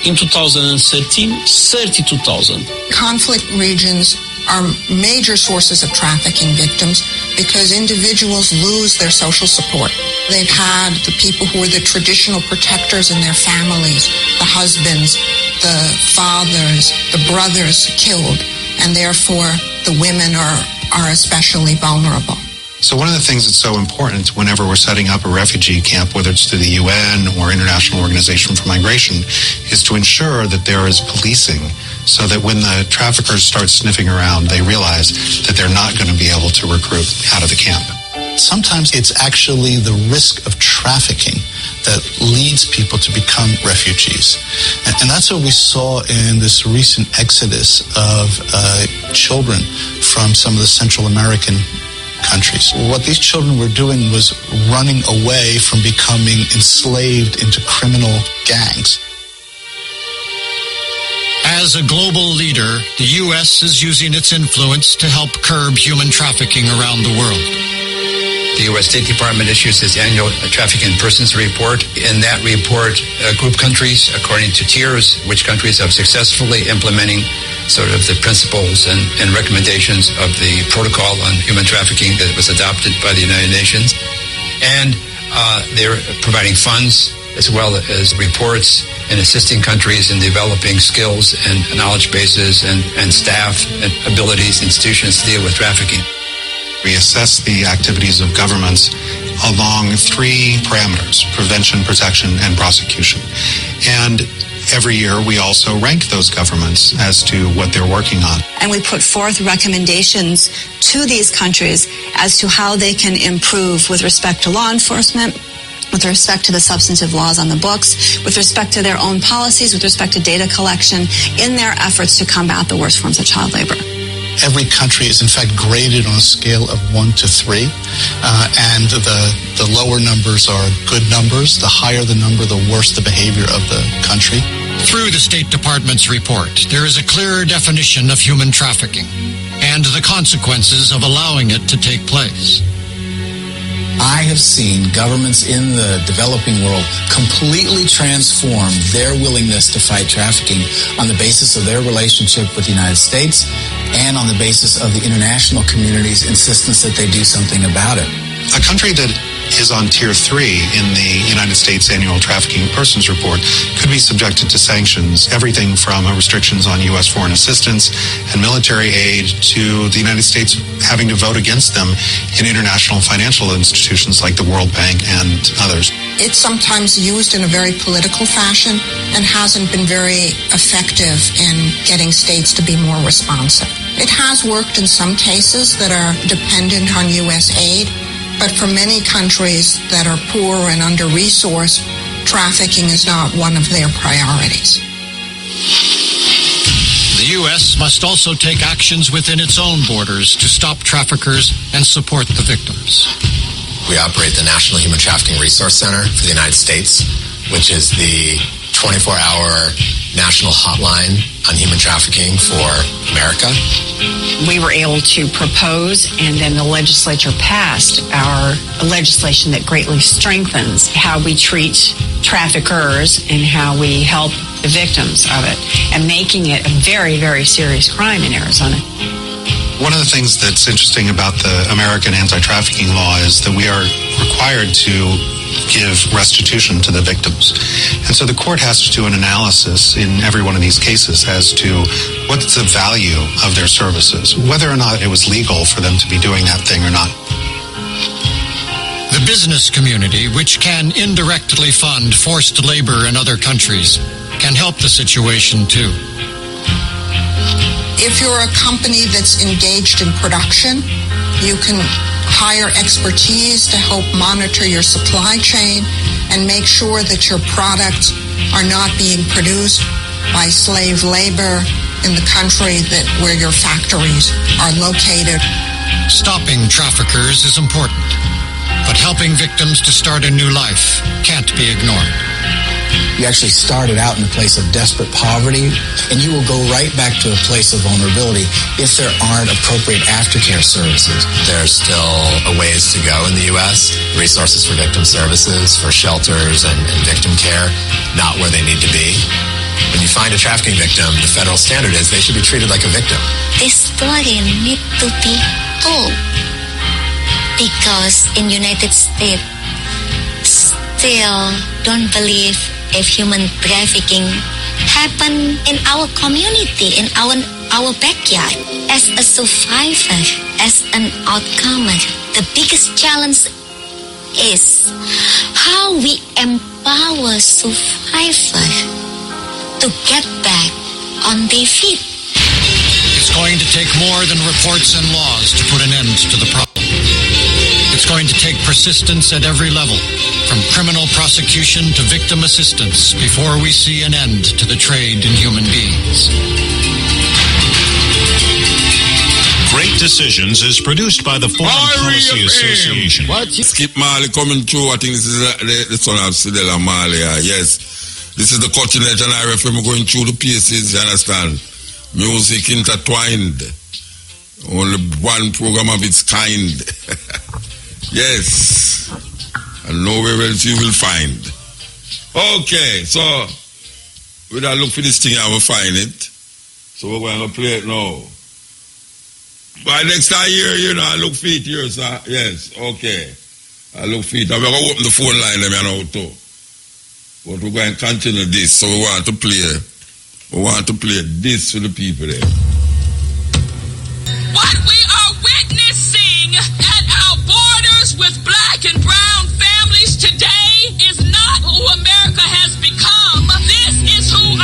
In 2013, 32,000. Conflict regions are major sources of trafficking victims because individuals lose their social support. They've had the people who are the traditional protectors in their families, the husbands, the fathers, the brothers killed, and therefore the women are especially vulnerable. So one of the things that's so important whenever we're setting up a refugee camp, whether it's through the UN or International Organization for Migration, is to ensure that there is policing so that when the traffickers start sniffing around, they realize that they're not going to be able to recruit out of the camp. Sometimes it's actually the risk of trafficking that leads people to become refugees. And that's what we saw in this recent exodus of children from some of the Central American countries. What these children were doing was running away from becoming enslaved into criminal gangs. As a global leader, the U.S. is using its influence to help curb human trafficking around the world. The U.S. State Department issues its annual Trafficking in Persons report. In that report, group countries, according to tiers, which countries are successfully implementing sort of the principles and recommendations of the protocol on human trafficking that was adopted by the United Nations. And they're providing funds as well as reports and assisting countries in developing skills and knowledge bases and staff and abilities, institutions to deal with trafficking. We assess the activities of governments along three parameters: prevention, protection, and prosecution. And every year we also rank those governments as to what they're working on. And we put forth recommendations to these countries as to how they can improve with respect to law enforcement, with respect to the substantive laws on the books, with respect to their own policies, with respect to data collection, in their efforts to combat the worst forms of child labor. Every country is in fact graded on a scale of 1 to 3, and the lower numbers are good numbers. The higher the number, the worse the behavior of the country. Through the State Department's report, there is a clear definition of human trafficking and the consequences of allowing it to take place. I have seen governments in the developing world completely transform their willingness to fight trafficking on the basis of their relationship with the United States and on the basis of the international community's insistence that they do something about it. A country that is on Tier 3 in the United States Annual Trafficking Persons Report could be subjected to sanctions, everything from restrictions on U.S. foreign assistance and military aid to the United States having to vote against them in international financial institutions like the World Bank and others. It's sometimes used in a very political fashion and hasn't been very effective in getting states to be more responsive. It has worked in some cases that are dependent on U.S. aid, but for many countries that are poor and under-resourced, trafficking is not one of their priorities. The U.S. must also take actions within its own borders to stop traffickers and support the victims. We operate the National Human Trafficking Resource Center for the United States, which is the 24-hour national hotline on human trafficking for America. We were able to propose, and then the legislature passed our legislation that greatly strengthens how we treat traffickers and how we help the victims of it, and making it a very, very serious crime in Arizona. One of the things that's interesting about the American anti-trafficking law is that we are required to give restitution to the victims. And so the court has to do an analysis in every one of these cases as to what's the value of their services, whether or not it was legal for them to be doing that thing or not. The business community, which can indirectly fund forced labor in other countries, can help the situation too. If you're a company that's engaged in production, you can hire expertise to help monitor your supply chain and make sure that your products are not being produced by slave labor in the country where your factories are located. Stopping traffickers is important, but helping victims to start a new life can't be ignored. You actually started out in a place of desperate poverty, and you will go right back to a place of vulnerability if there aren't appropriate aftercare services. There's still a ways to go in the U.S. Resources for victim services, for shelters and victim care, not where they need to be. When you find a trafficking victim, the federal standard is they should be treated like a victim. This story need to be told because in United States still don't believe if human trafficking happen in our community, in our backyard. As a survivor, as an outcomer, the biggest challenge is how we empower survivors to get back on their feet. It's going to take more than reports and laws to put an end to the problem. It's going to take persistence at every level, from criminal prosecution to victim assistance, before we see an end to the trade in human beings. Great Decisions is produced by the Foreign Policy Association. Skip Marley coming through. I think this is the son of Sidela Marley. Yes. This is the cutting edge and IRFM going through the pieces, you understand? Music intertwined. Only one program of its kind. Yes. And nowhere else you will find. Okay, so we I look for this thing, I will find it. So we're going to play it now. By next time here, I look for it here, sir. Yes, okay. I look for it. I'm going to open the phone line, now too. But we're going to continue this. So we want to play this for the people there. What we are witnessing at our borders with black and brown families today is not who America has become. This is who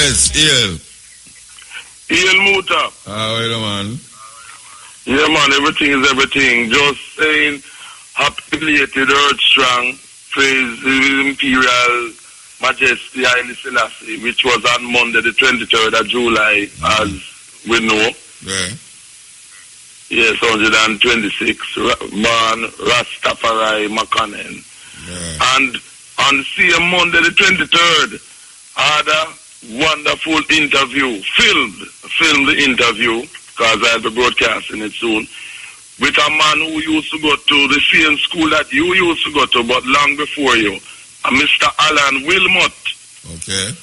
Yes, Ian. Ian Muta. Wait a man. Yeah, man, everything is everything. Just saying, happy belated Earth Strong, praise His Imperial Majesty Haile Selassie, which was on Monday, the 23rd of July, as we know. Yeah. Yes, 126, born Rastafari Makanen. Yeah. And on the same Monday, the 23rd, had a wonderful interview, filmed the interview, because I'll be broadcasting it soon, with a man who used to go to the same school that you used to go to, but long before you, a Mr. Alan Wilmot,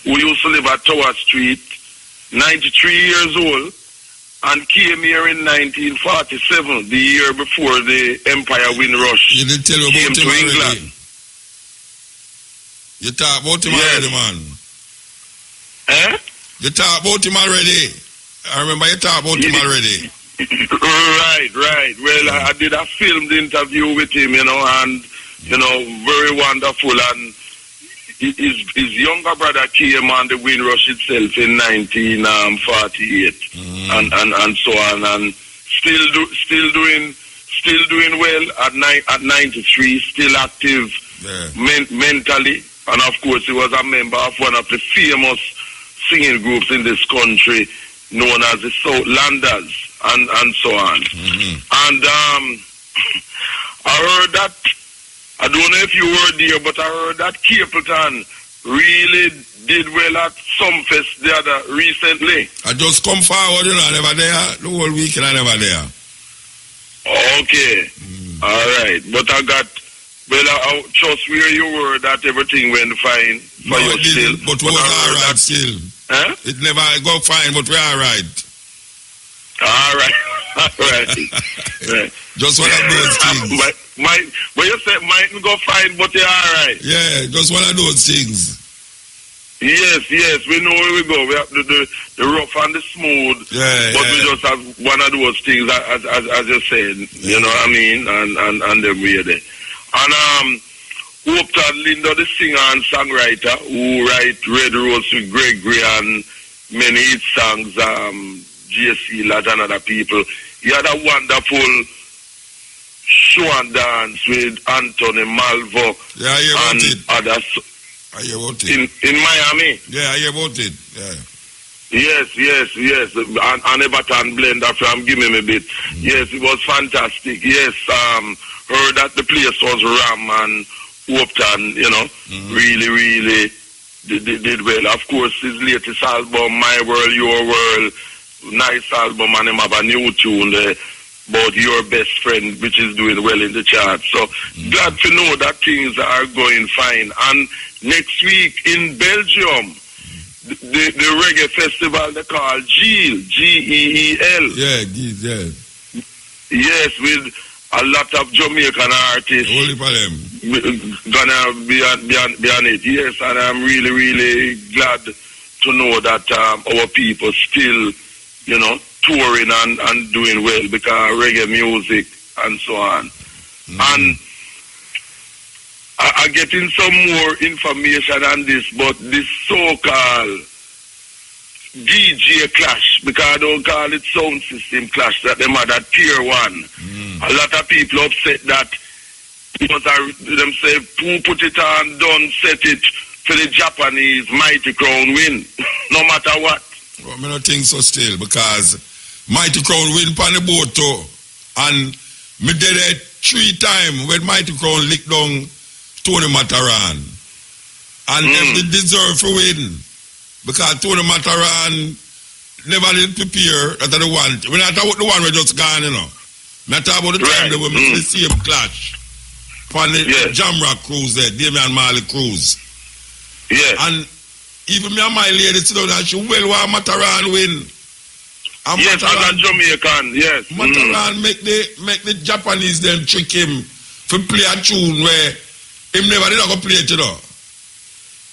who used to live at Tower Street, 93 years old, and came here in 1947, the year before the Empire Windrush. You didn't tell me about him already. You talk about him already, man. You talk about him already. I remember you talk about him already. Right. Well, I did a filmed interview with him, and, very wonderful. And his younger brother came on the Windrush itself in 1948, and so on, and still doing well at 93, still active mentally, and of course he was a member of one of the famous singing groups in this country, known as the Southlanders, and so on. And I heard that, I don't know if you were there, but I heard that Capleton really did well at Sumfest the other recently. I just come forward, I never there. The whole weekend I never there. Okay. All right. But I trust where you were that everything went fine for you still. But we was all right still. Huh? It never go fine, but we're all right. All right. Right. Just one of those things. But you said mightn't go fine, but you're all right. Yeah, just one of those things. Yes, we know where we go. We have the rough and the smooth. But we just have one of those things, as you said. You know what I mean? And then we're there. And hope that Linda, the singer and songwriter, who write Red Rose with Gregory and many hit songs, JC Lad and other people. He had a wonderful show and dance with Anthony Malvo and others. I hear about it. In Miami. Yeah, I hear about it. Yeah. Yes. And Everton Blender from Give Me a Bit. Yes, it was fantastic. Yes, heard that the place was ram and hoped and, really did well. Of course, his latest album, My World, Your World, nice album, and him have a new tune about your best friend, which is doing well in the chart. So glad to know that things are going fine. And next week in Belgium, the reggae festival they call GEEL, G-E-E-L. Yeah, GEEL. Yes, with a lot of Jamaican artists gonna be on it. Yes, and I'm really, really glad to know that our people still, touring and doing well because reggae music and so on. And I'm getting some more information on this, but this so-called DJ clash, because I don't call it sound system clash, that them are that tier one. A lot of people upset that because them say, who put it on, don't set it for the Japanese Mighty Crown win, no matter what. Well, I don't think so still, because Mighty Crown win on the boat too. And me did it 3 times when Mighty Crown licked down Tony Mataran. And they deserve to win. Because Tony Mataran never did prepare at the one. We're not talking about the one we just gone, I'm not talking about the time that we missed the same clash. On the Jamrock cruise there, Damian Marley cruise. Yeah. And even me and my lady sit down and she want Mataran win. And yes, Mataran, and Jamaican, yes. Mataran make the Japanese them trick him to play a tune where him never did go play it,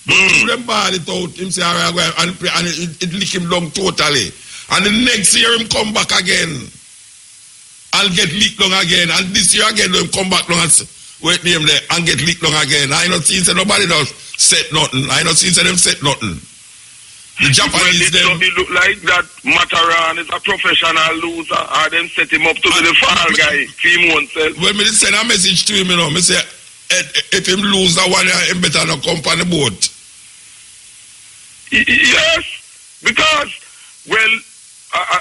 But them ball it out, him say, all right, and play, and it lick him down totally. And the next year him come back again and get licked down again. And this year again him come back down and wait name there and get licked down again. I not seen say nobody does set nothing. I not seen say them set nothing. The Japanese it look like that Mataran is a professional loser, or them set him up to be the fall guy, team oneself. Well, me send a message to him, you know. Me say, if him lose that one, he better not come on the boat. Yes, because, well,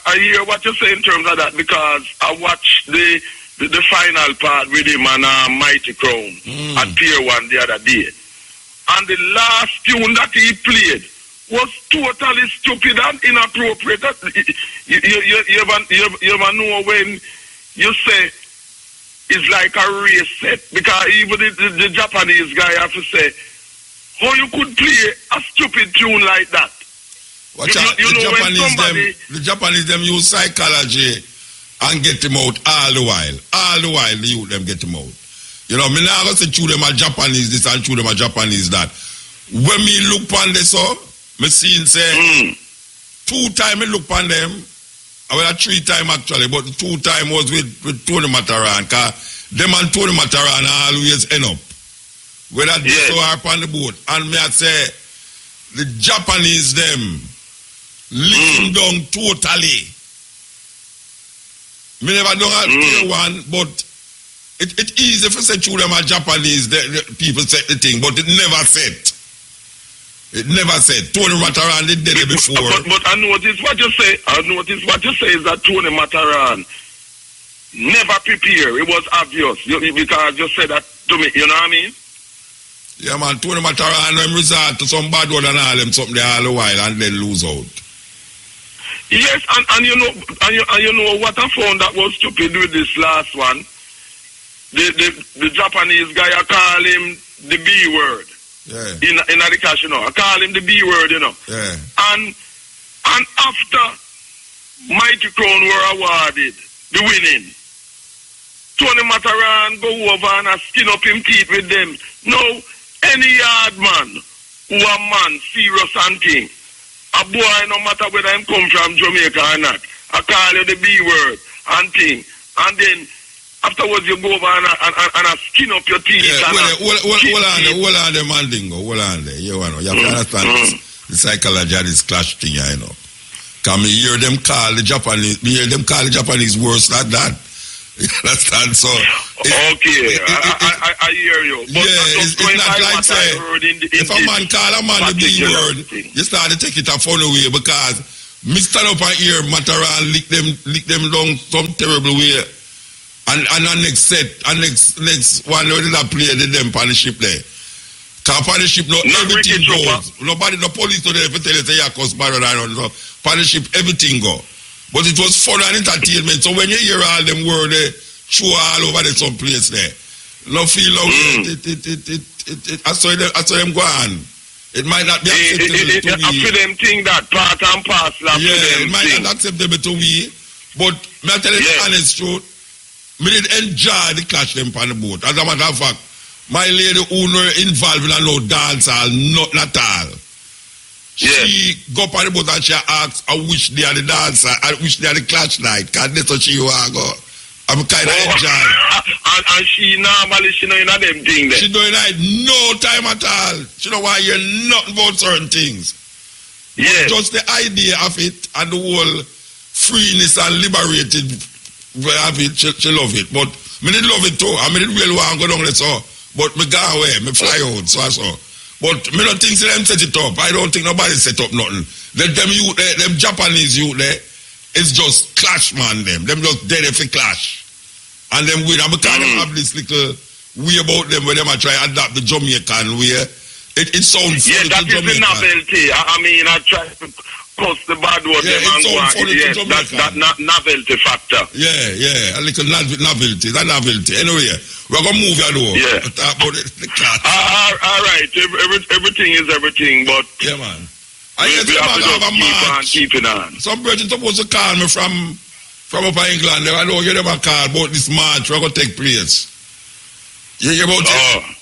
I hear what you say in terms of that, because I watched the final part with him and Mighty Crown at Pier 1 the other day. And the last tune that he played was totally stupid and inappropriate. You ever know when you say it's like a race set? Because even the Japanese guy have to say, how you could play a stupid tune like that? Watch out, the Japanese them use psychology and get him out all the while. All the while the youth them get him out. You know, me now go say chew them a Japanese this and chew them a Japanese that. When me look on this, me seen say 2 times me look on them. Well, 3 times actually, but 2 times was with Tony Mataran, cause them and Tony Mataran always end up. Whether they so are on the boat. And me I say the Japanese them lick him down totally. Me never done a one, but it easy for say to them are Japanese, the people set the thing, but it never set. It never said. Tony Mataran did it before. But I notice what you say. Is that Tony Mataran never prepare. It was obvious because you said that to me. You know what I mean? Yeah, man. Tony Mataran them resort to some bad one and all them something all the while and then lose out. Yes, and you know what I found that was stupid with this last one. The Japanese guy, I call him the B word. Yeah. In the cash, you know. I call him the B word, you know. Yeah. And after Mighty Crown were awarded the winning, Tony Mataran go over and skin up him teeth with them. No, any yard man who a man serious and thing, a boy no matter whether him come from Jamaica or not, I call you the B word and thing. And then afterwards you go over and skin up your teeth. Yeah, hold on the man dingo. Hold on there. You have to understand the psychology of this clash thing, you know. Because me hear them call the Japanese worse than that. You understand? So okay, I hear you. But it's not like say if a man call a man the B word, you start to take it a funny way because me stand up and hear Mataran lick them down some terrible way. And the next set, and next one, we did play them on the ship there. Because on the ship, everything goes. Nobody, the police today, if you tell you, say, yeah, cause barrel and so. On the ship, everything go. But it was fun and entertainment. So when you hear all them words, they show all over the some place there. No feel like I saw them go on. It might not be acceptable to me. After them think that part and parcel of it might not be acceptable to me. But may I tell you the honest truth? Me did enjoy the clash them on the boat. As a matter of fact, my lady who were involved in a no dance hall, not at all. She go up on the boat and she asked, I wish they are the dancer, I wish they are the clash night. Because that's what she want to go. I'm kind of enjoy. And she normally, she know in them things. She don't like no time at all. She don't want to hear nothing about certain things. Yeah. Just the idea of it and the whole freeness and liberated have it, she love it. But me did love it too. I mean, it really want to go down there, so. But me go away, me fly out, so I saw. But me don't think them set it up. I don't think nobody set up nothing. Them youth there, them Japanese youth there, it's just clash man them. Them just dead if it clash. And them with, because them have this little way about them where them are try to adapt the Jamaican way. It sounds funny to Jamaican. Yeah, that is the novelty. I mean, I try to cause the bad word them and go on. Yes, that novelty factor. Yeah, a little novelty. That novelty. Anyway, we're going to move your door. Yeah. Talk about the cat. All right. Everything is everything, but... Yeah, man. I guess we have to have a match. Keep it on. Some person supposed to call me from up in England. I don't hear them a call about this match. We're going to take place. You hear about it?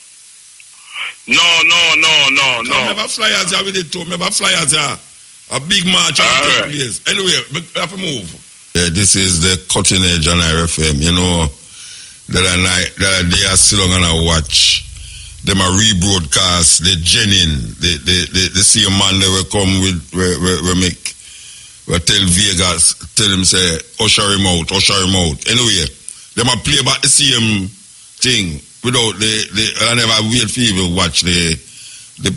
No. I have flyers here with it too. I have flyers here. A big march on the place. Anyway, we have to move. Yeah, this is the Cutting Edge on RFM. You know, that I still going to watch them a rebroadcast the Jennings, the same man they will come with we tell Vegas, tell him say, usher him out. Anyway, them a play back the same thing without I never wait for you to watch the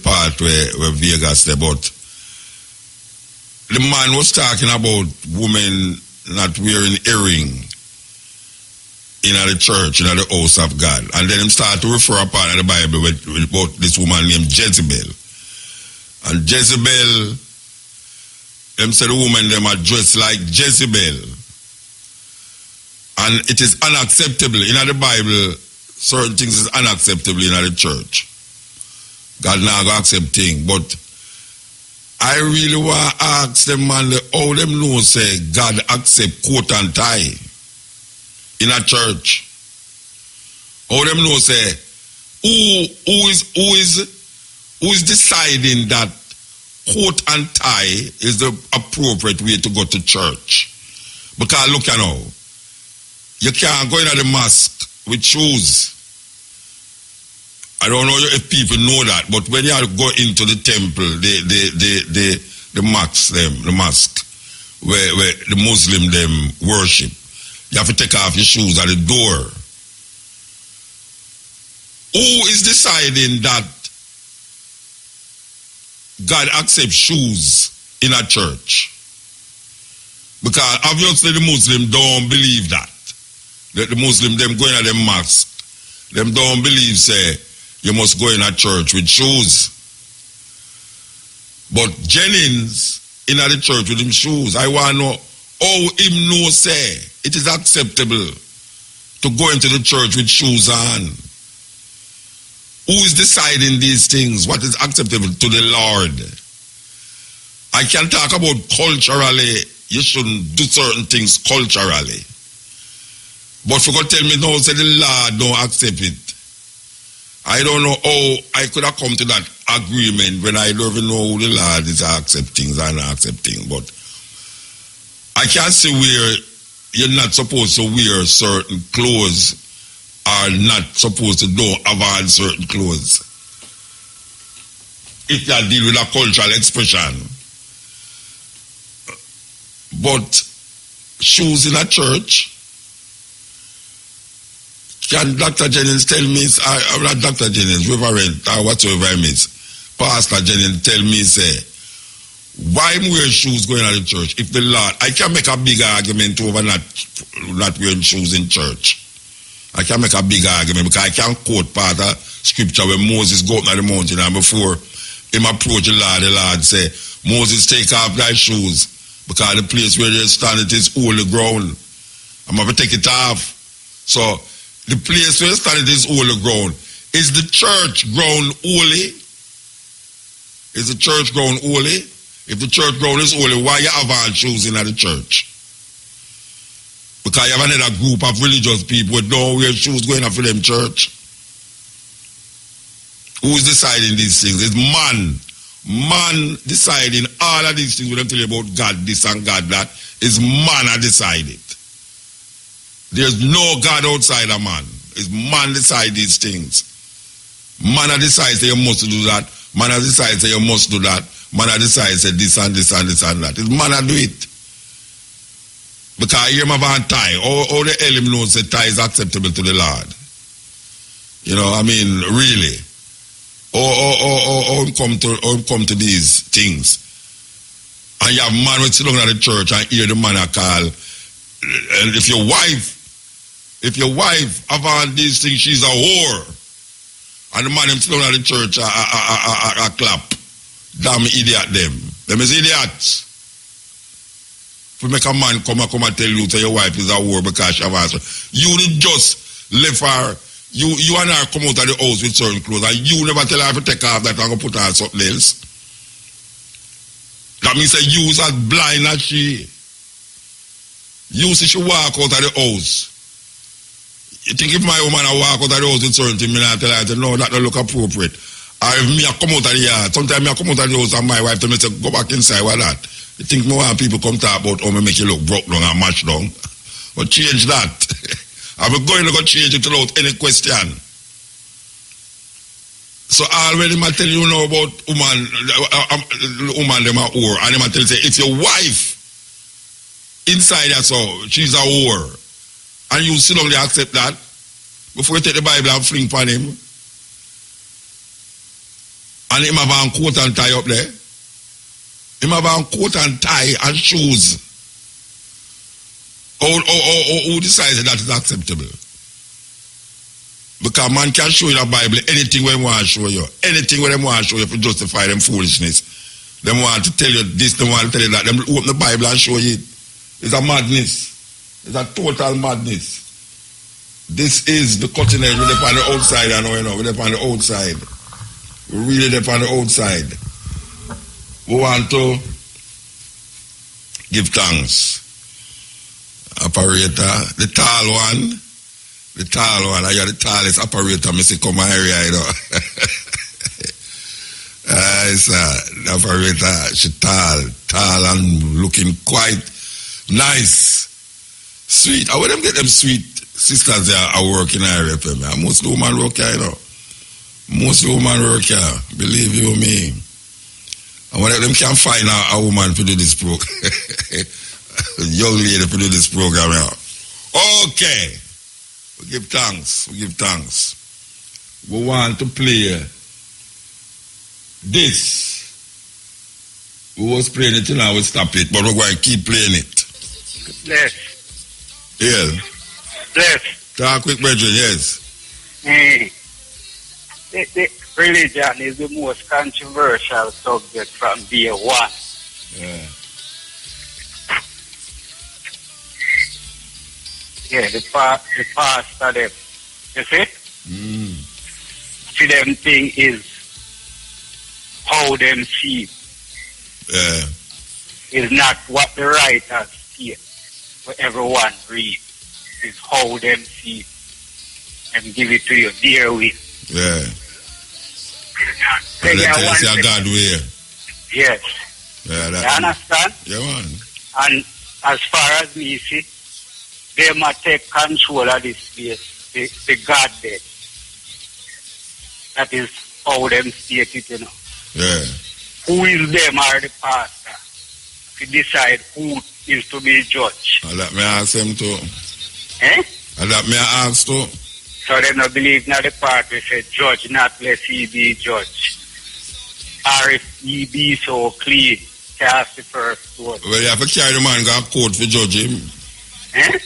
part where Vegas there, but the man was talking about women not wearing earring in the church, in the house of God. And then him start to refer a part of the Bible about this woman named Jezebel. And Jezebel, them say the women them are dressed like Jezebel. And it is unacceptable. In the Bible, certain things is unacceptable in the church. God now go accept things. But I really want to ask them, man, how them know say God accept coat and tie in a church? How them know say who is deciding that coat and tie is the appropriate way to go to church? Because look you know, you can't go into the mosque with shoes. I don't know if people know that, but when you go into the temple, the mosque where the Muslim them worship, you have to take off your shoes at the door. Who is deciding that God accepts shoes in a church? Because obviously the Muslim don't believe that. The Muslim them going to the mosque, them don't believe say you must go in a church with shoes. But Jennings in the church with him shoes, I want to know how him know say it is acceptable to go into the church with shoes on. Who is deciding these things? What is acceptable to the Lord? I can talk about culturally, you shouldn't do certain things culturally. But for God tell me no, say the Lord don't accept it. I don't know how I could have come to that agreement when I don't even know who the Lord is accepting and not accepting. But I can't see where you're not supposed to wear certain clothes or not supposed to don't have on certain clothes. If you deal with a cultural expression. But shoes in a church, can Dr. Jennings tell me, I'm not Dr. Jennings, Reverend, or whatsoever I mean, Pastor Jennings tell me, say, why am wearing shoes going to the church? If the Lord, I can make a big argument over not wearing shoes in church. I can make a big argument because I can quote part of scripture where Moses go up on the mountain and before him approach the Lord say, Moses, take off thy shoes because the place where they stand it is holy ground. I'm going to take it off. So, the place where stand it is holy ground. Is the church ground holy? Is the church ground holy? If the church ground is holy, why you have on shoes in the church? Because you have another group of religious people who don't wear shoes going for them church. Who is deciding these things? It's man. Man deciding all of these things when I'm telling you about God this and God that. Is man that decide it. There's no God outside a man. It's man decide these things. Man decides that you must do that. Man decides that you must do that. Man decides that this and this and this and that. It's man that do it. Because I hear my van tie. All the hell him knows that tie is acceptable to the Lord. You know, I mean, really. Or come to these things. And you have man who sit down at the church and hear the man call. And if your wife have all these things, she's a whore. And the man him sit down at the church a clap. Damn idiot them. Them is idiots. If you make a man come and tell you that your wife is a whore because she have answered. You did just left her. You and her come out of the house with certain clothes and you never tell her to take off that and go put on something else. That means that you is as blind as she. You see she walk out of the house. You think if my woman walk out of the house with certain things, I tell her, no, that don't look appropriate. Or if me I come out of the yard, sometimes I come out of the house and my wife tell me, say, go back inside, what that? You think more people come talk about how me make you look broke down and match down? But change that. I'm going to go change it without any question. So already I tell you know about woman them a whore, and them a tell you say if your wife inside that so she's a whore, and you still only accept that before you take the Bible and fling upon him, and him have a coat and tie up there, him have a coat and tie and shoes. Who decides that is acceptable? Because man can show you the Bible anything we want to show you. Anything we want to show you to justify them foolishness. They want to tell you this, they want to tell you that. Them open the Bible and show you. It's a madness. It's a total madness. This is the cutting edge. We're on the outside, I know, you know. We're on the outside. We're really on the outside. We want to give thanks. Operator, the tall one. The tall one, I got the tallest operator, I say come area, you know. The operator, she tall and looking quite nice. Sweet. I want them get them sweet sisters there are working area for me. Most women work here, you know. Most women work here, believe you me. I want them can find a woman to do this program. Young lady to do this program here. Okay. We give thanks. We give thanks. We want to play this. We was playing it, you know, we stop it, but we're going to keep playing it. Bless. Yeah. Bless. Talk quick, brethren, yes. The religion is the most controversial subject from day one. Yeah. Yeah, the pastor them. You see? See them thing is how them see. Yeah. Is not what the writers see. What everyone read. Is how them see. And give it to you dear with. Yeah. And that's your God way. Yes. Yeah, you understand? Yeah, man. And as far as me see, they must take control of this place, the God dead. That is how them state it, you know. Yeah. Who is them or the pastor to decide who is to be judged? And that may I ask them too. Eh? And that may I ask too. So they don't believe now the part we say judge not lest he be judged. Or if he be so clean, cast the first word. Well, you have to carry the man go to court for judge him. Eh?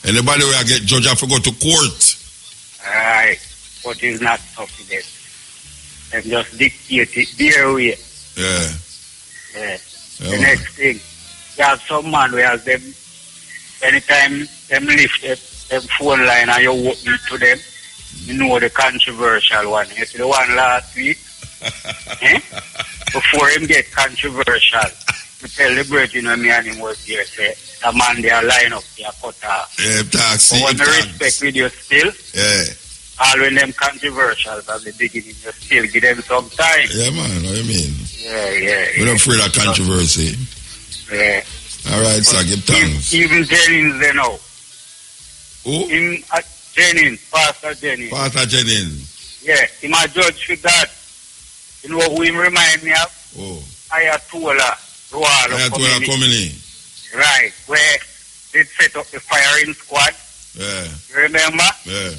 Anybody where I get judge have to go to court. Alright. But it's not tough with it. Them just dictate it their way. Yeah. Yeah. The next thing, you have some man where them anytime them lift them phone line and you open to them, you know the controversial one. You see the one last week? Eh? Before him get controversial, to tell the brethren when me and him was here, say, the man they are line up, they are cut off. Yeah, taxi. But when I respect with you still, yeah. All when them controversial from the beginning, you still give them some time. Yeah, man, what do you mean? Yeah. We're not afraid of controversy. Yeah. Alright, so give thanks. Even Jennings, they know. Who? Jennings, Pastor Jennings. Pastor Jennings. Yeah, he my judge for that. You know who him remind me of? Oh. Ayatollah Ayatollah Khomeini. Right, where they set up the firing squad. Yeah. You remember? Yeah.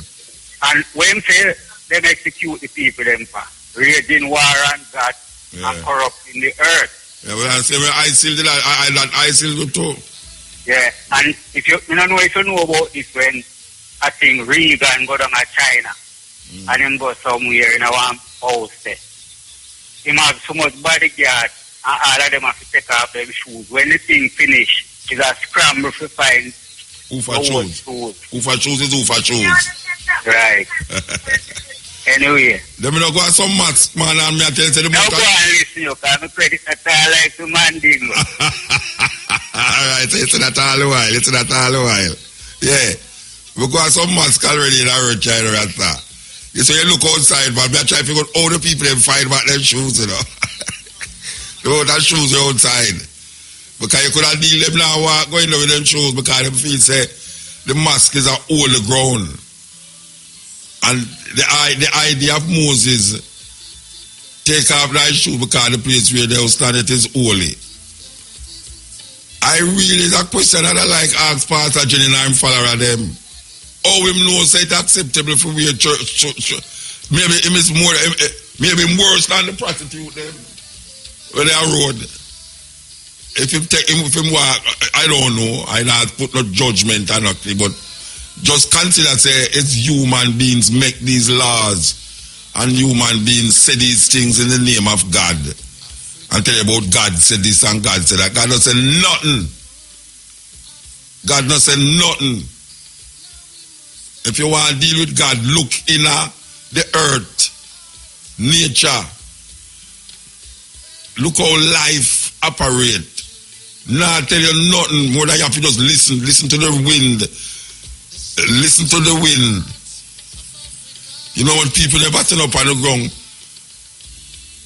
And when they them execute the people them for raging war and God and corrupting the earth. Yeah, well, I say ISIL too. Yeah, and if you don't know if you know about this when I think Reagan go down to China and him go somewhere in a one house there. Him have so much bodyguard and all of them have to take off them shoes. When the thing finish, it's a scramble to find who for choose. Who for choose is who for choose. Right. Anyway. Let me not go at some maths, man, and me I tell you the matter. Now go and listen, you because I'm credit that I like to mandingo. Alright, so it's not all the while. Yeah. We go at some maths already in our China Rasta. You say you look outside, but me I try to figure out how the people them find about them shoes, you know. They want that shoes outside. Because you could have deal them now going with them shoes because them feel say the mosque is a holy ground. And the idea of Moses take off thy shoe because the place where thou stand it is holy. I really, is a question that I like ask Pastor Jenny and I'm follower them. How him know say it acceptable for we church. Maybe him is more, maybe worse than the prostitute them. When they are road. If him take him, if him walk, I don't know. I not put no judgment or nothing, but just consider say it's human beings make these laws and human beings say these things in the name of God. And tell you about God said this and God said that. God don't say nothing. God don't say nothing. If you want to deal with God, look in the earth, nature. Look how life operates. Nah, tell you nothing more than you have to just listen. Listen to the wind. Listen to the wind. You know when people never turn up on the ground,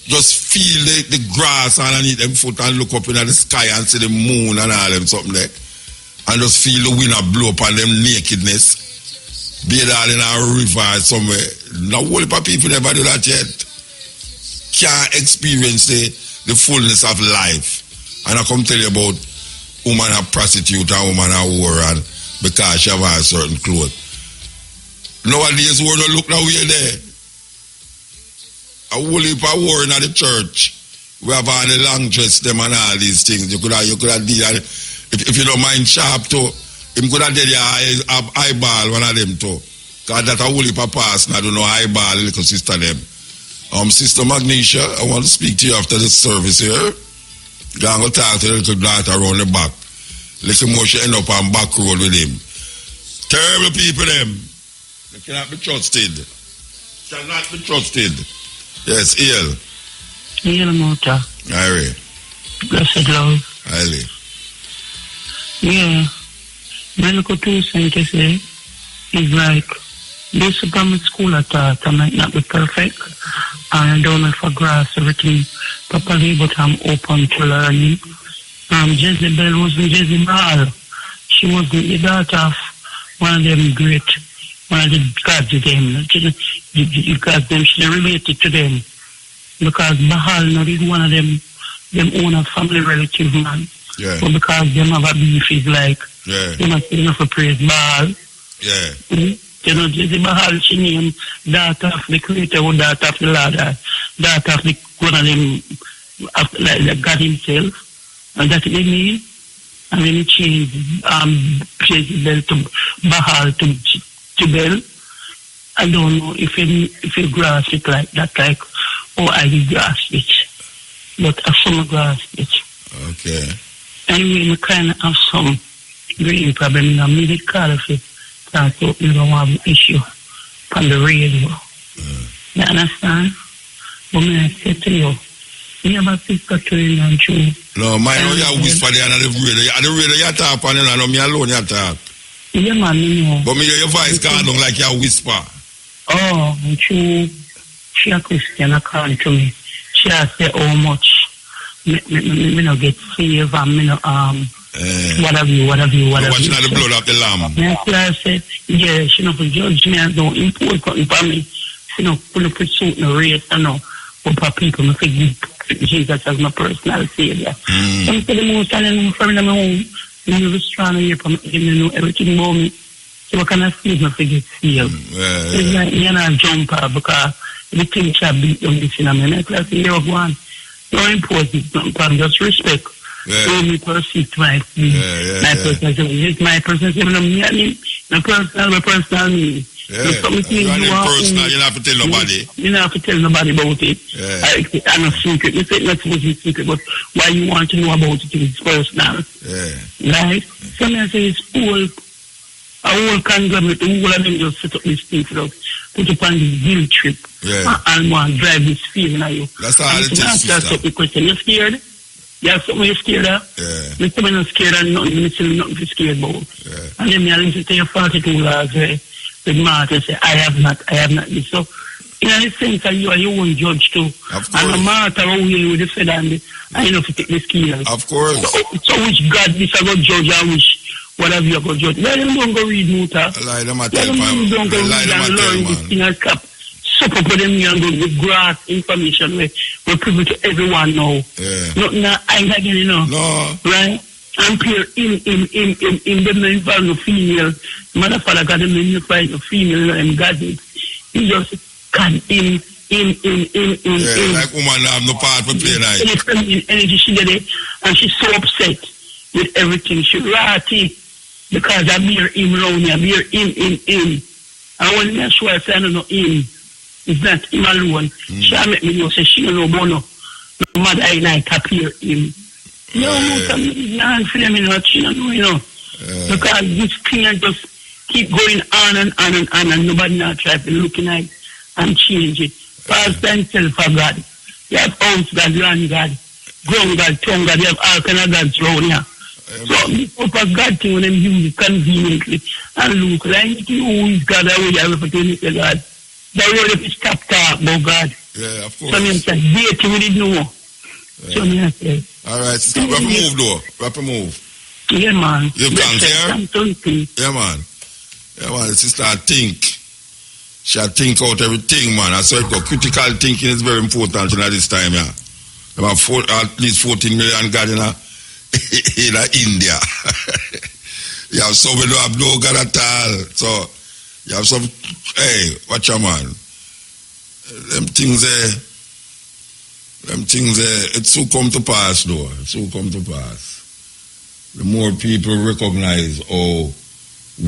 just feel the grass underneath them foot and look up in the sky and see the moon and all them something there. And just feel the wind blow up on them nakedness. Be all in a river somewhere. Now whole heap of people never do that yet. Can't experience the fullness of life. And I come tell you about woman a prostitute and woman a whore and because she have a certain clothes. Nowadays we don't look now we're there. A whole heap of war in the church. We have all the long dress them and all these things. You could have deal if you don't mind sharp too, him could have did your eyeball one of them too. Cause that a whole heap of pass I don't know eyeball little sister them. Sister Magnesia, I want to speak to you after the service here. I'm going to talk to the little daughter around the back. Little more she end up on back road with him. Terrible people them. They cannot be trusted. Cannot be trusted. Yes, Hail. Hail, Mota. Aye. Blessed love. Aye. Yeah. My little 2 cents to say is like this government school I thought I might not be perfect. And I don't know if I grasp everything properly, but I'm open to learning. Jezebel wasn't Jezebel. She wasn't the daughter of one of them great, one of the gods of them. Because them she related to them. Because Baal not is one of them own a family relative man. Yeah. But because them have a beef is like, yeah. they must be enough to praise Baal. Yeah. Mm-hmm. You know, Jezebel, she named daughter of the creator or daughter of the Lord, daughter of the one of them, like God himself. And that's what they mean. And then he changed Jezebel to Baal to Bel. I don't know if you grasp it like that, like, I grasp it. But I some grasp it. Okay. Anyway, we kind of have some green problem in a medical field. That's what we don't have an issue on the radio. You understand? But when I say to you, you have a sister to you and true. No, mine know you whisper there on the radio. On the radio you talk and you know me alone you talk. Yeah, man, you know. But me hear your voice gone down like you whisper. Oh, and she a Christian, a call to me. She has said how much me no get saved and me no whatever you. Watching the blood of the lamb. I said, yeah, she not judge me and don't impose something for me. She not pull up with suit no race and no. But for people, I think Jesus as my personal savior. I'm the most telling from my home. You was trying to hear from me, you know everything about me. So what can I see if I forget feel? It's like you're not a jumper because the thing shall beat them this in a minute. Like you're one. Don't impose it, just respect. So me perceive my personal. It's my personal meaning. My personal meaning. Yeah. You personal, you don't have to tell nobody. You don't have to tell nobody about it. Yeah. I'm a secret. You say not supposed to be secret, but why you want to know about it is personal. Yeah. Right? So I say it's a whole conglomerate, all of them just set up this thing for us, put up on this guilt trip. Yeah. And want to drive this feeling at you. That's all it is, That's the question. You're scared? You have something you're scared of? Yeah. Mr. Man is scared and nothing, I'm still nothing to scared about. Yeah. And then I listen to your 42 laws with Martha say, I have not this. So, in a sense, you are your own judge too. And Martha will will with the fed and I know to take the scale. Of course. So which God this I go judge, I wish whatever you go judge. Let them don't go read Muta. Lie them a tell, man. Don't go read and learn this thing and cap. Sup up with them and go with grass information where we're privy to everyone now. Yeah. Nothing that I again, you know. No. Right? And peer in the men for the female. Mother father got them in the female and God it. He just can in. Like woman have no part for play night. Any feminine energy she did it, and she's so upset with everything. She ratty because I bear him around here, I bear him. And when I swear I say I don't know him, it's not him alone. She make me know say she don't know bono. No matter I like appear him. For them, she don't know, you know. Because this thing just keep going on and nobody not try to look at it and change it. Pastor and tell for God. You have ounce God, land God, ground God, tongue God, you have all kind of gods around here. So the purpose God thing when them use it conveniently and look like who is God and who you have opportunity to God. They really have to stop talk about God. Yeah, of course. So I say, dating we didn't know. So I say. Alright, sister, we have to move though. We have to move. Yeah, man. You thanks here? Yeah, man. Yeah, man, sister, I think. She think out everything, man. I said critical thinking is very important in this time, yeah. About at least 14 million God in India. You have some who have no God at all. So you have some, hey, watch your man. Them things it soon come to pass though. It soon come to pass. The more people recognize how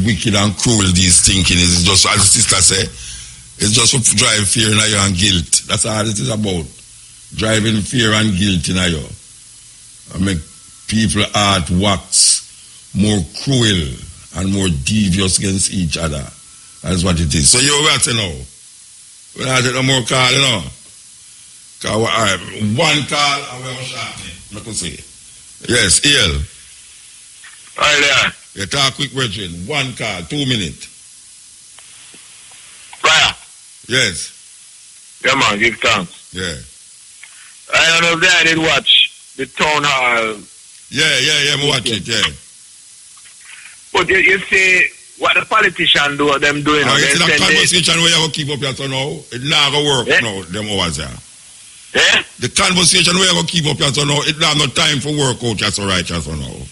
wicked and cruel these thinking is, just as the sister said, it's just to drive fear in you and guilt. That's all it is about. Driving fear and guilt in you. And make people heart wax more cruel and more devious against each other. That's what it is. So you're what you know. We're not taking no more call, you know. All right, one call and we're shortly. Let me see. Yes, Ian. Hi there. You talk quick, Bridget. One call, 2 minutes. Fire. Yes. Yeah, man, give thanks. Yeah. I don't know if I did watch the town hall. Yeah, I watch it, yeah. But you see, what the politicians do, them doing. You see that conversation where you have to keep up here now? It not going to work now, them hours there. Yeah? The conversation where you have to keep up here now, it not no time for work out just right just now.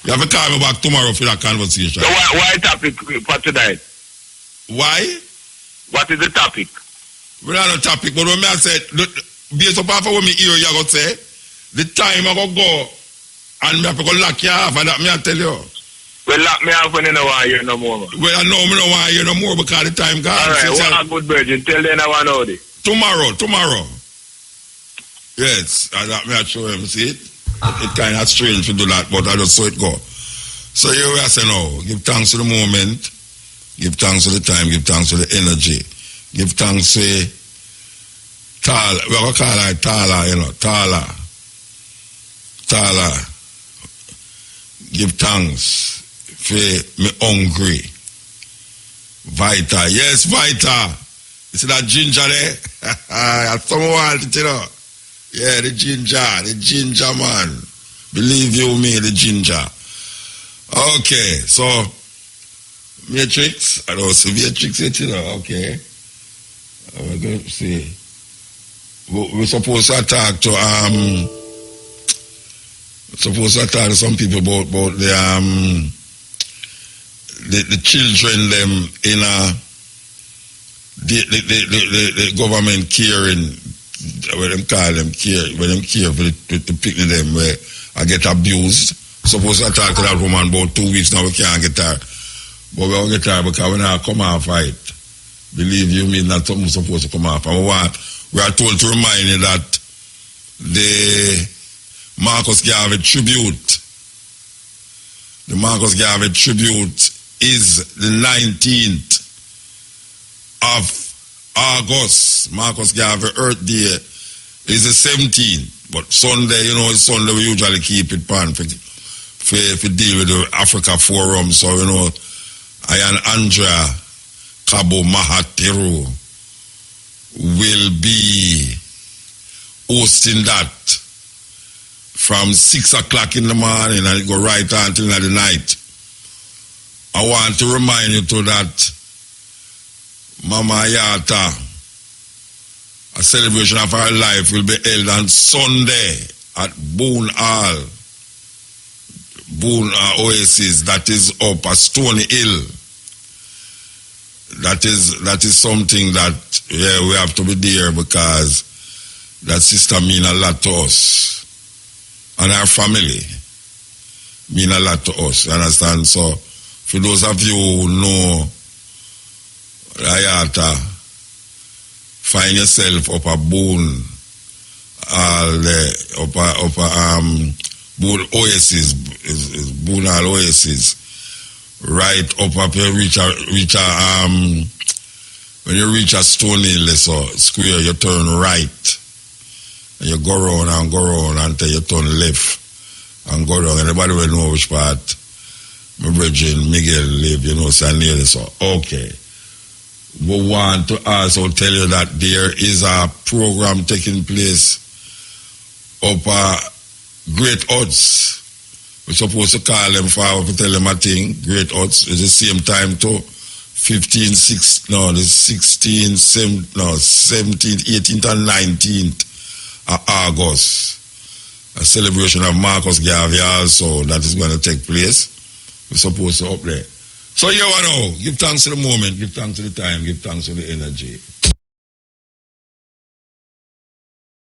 You have to call me back tomorrow for that conversation. So why topic for tonight? Why? What is the topic? We don't have a topic, but when I said, based upon what me hear you going to say, the time I go go, and me have to go lock you off, and that me I tell you. Well, lock me off when you don't want to hear no more. Man. Well, I know me don't want to hear no more because the time gone. All right, what a good virgin. Tell them I want to know this. Tomorrow. Yes, and that me I show him, see it? It kind of strange to do that, but I just saw it go. So here we are saying now, give thanks to the moment, give thanks to the time, give thanks to the energy, give thanks to Tala, we're going to call her Tala, you know, Tala. Give thanks for me hungry. Vita, yes, Vita. You see that ginger there? Someone, you know. Yeah, the ginger man. Believe you me, the ginger. Okay, so Matrix, I don't see Matrix yet, you know, okay. We're going to see. We're supposed to talk to some people about the children them in the government caring. Where them call them care, where them care for the picnic them where I get abused. Suppose I talk to that woman about 2 weeks now, we can't get her. But we don't get her because we not come off right. Believe you me, not something supposed to come off. And we are told to remind you that the Marcus Garvey tribute, is the 19th of August. Marcus Garvey Earth Day is the 17th, but Sunday, you know, it's Sunday we usually keep it on for deal with the Africa Forum. So, you know, I and Andrea Cabo Mahateru will be hosting that from 6 o'clock in the morning and it go right until the night. I want to remind you to that Mama Yata A celebration of our life will be held on Sunday at Boone Hall. Boone Oasis, that is up at Stony Hill. That is something that we have to be there, because that sister mean a lot to us. And our family mean a lot to us, you understand? So, for those of you who know Ayata, find yourself up a Boone, Boone Oasis, Boone Oasis, right up you when you reach a Stone Hill, so square, you turn right, and you go around until you turn left and go down. Anybody will know which part my brethren Miguel live, so nearly so. Okay. We want to also tell you that there is a program taking place up Great Odds. We're supposed to call them forward to tell them a thing. Great Odds is the same time too. 17th, 18th and 19th of August. A celebration of Marcus Garvey also that is going to take place. We're supposed to up there. So you know, give thanks to the moment, give thanks to the time, give thanks to the energy.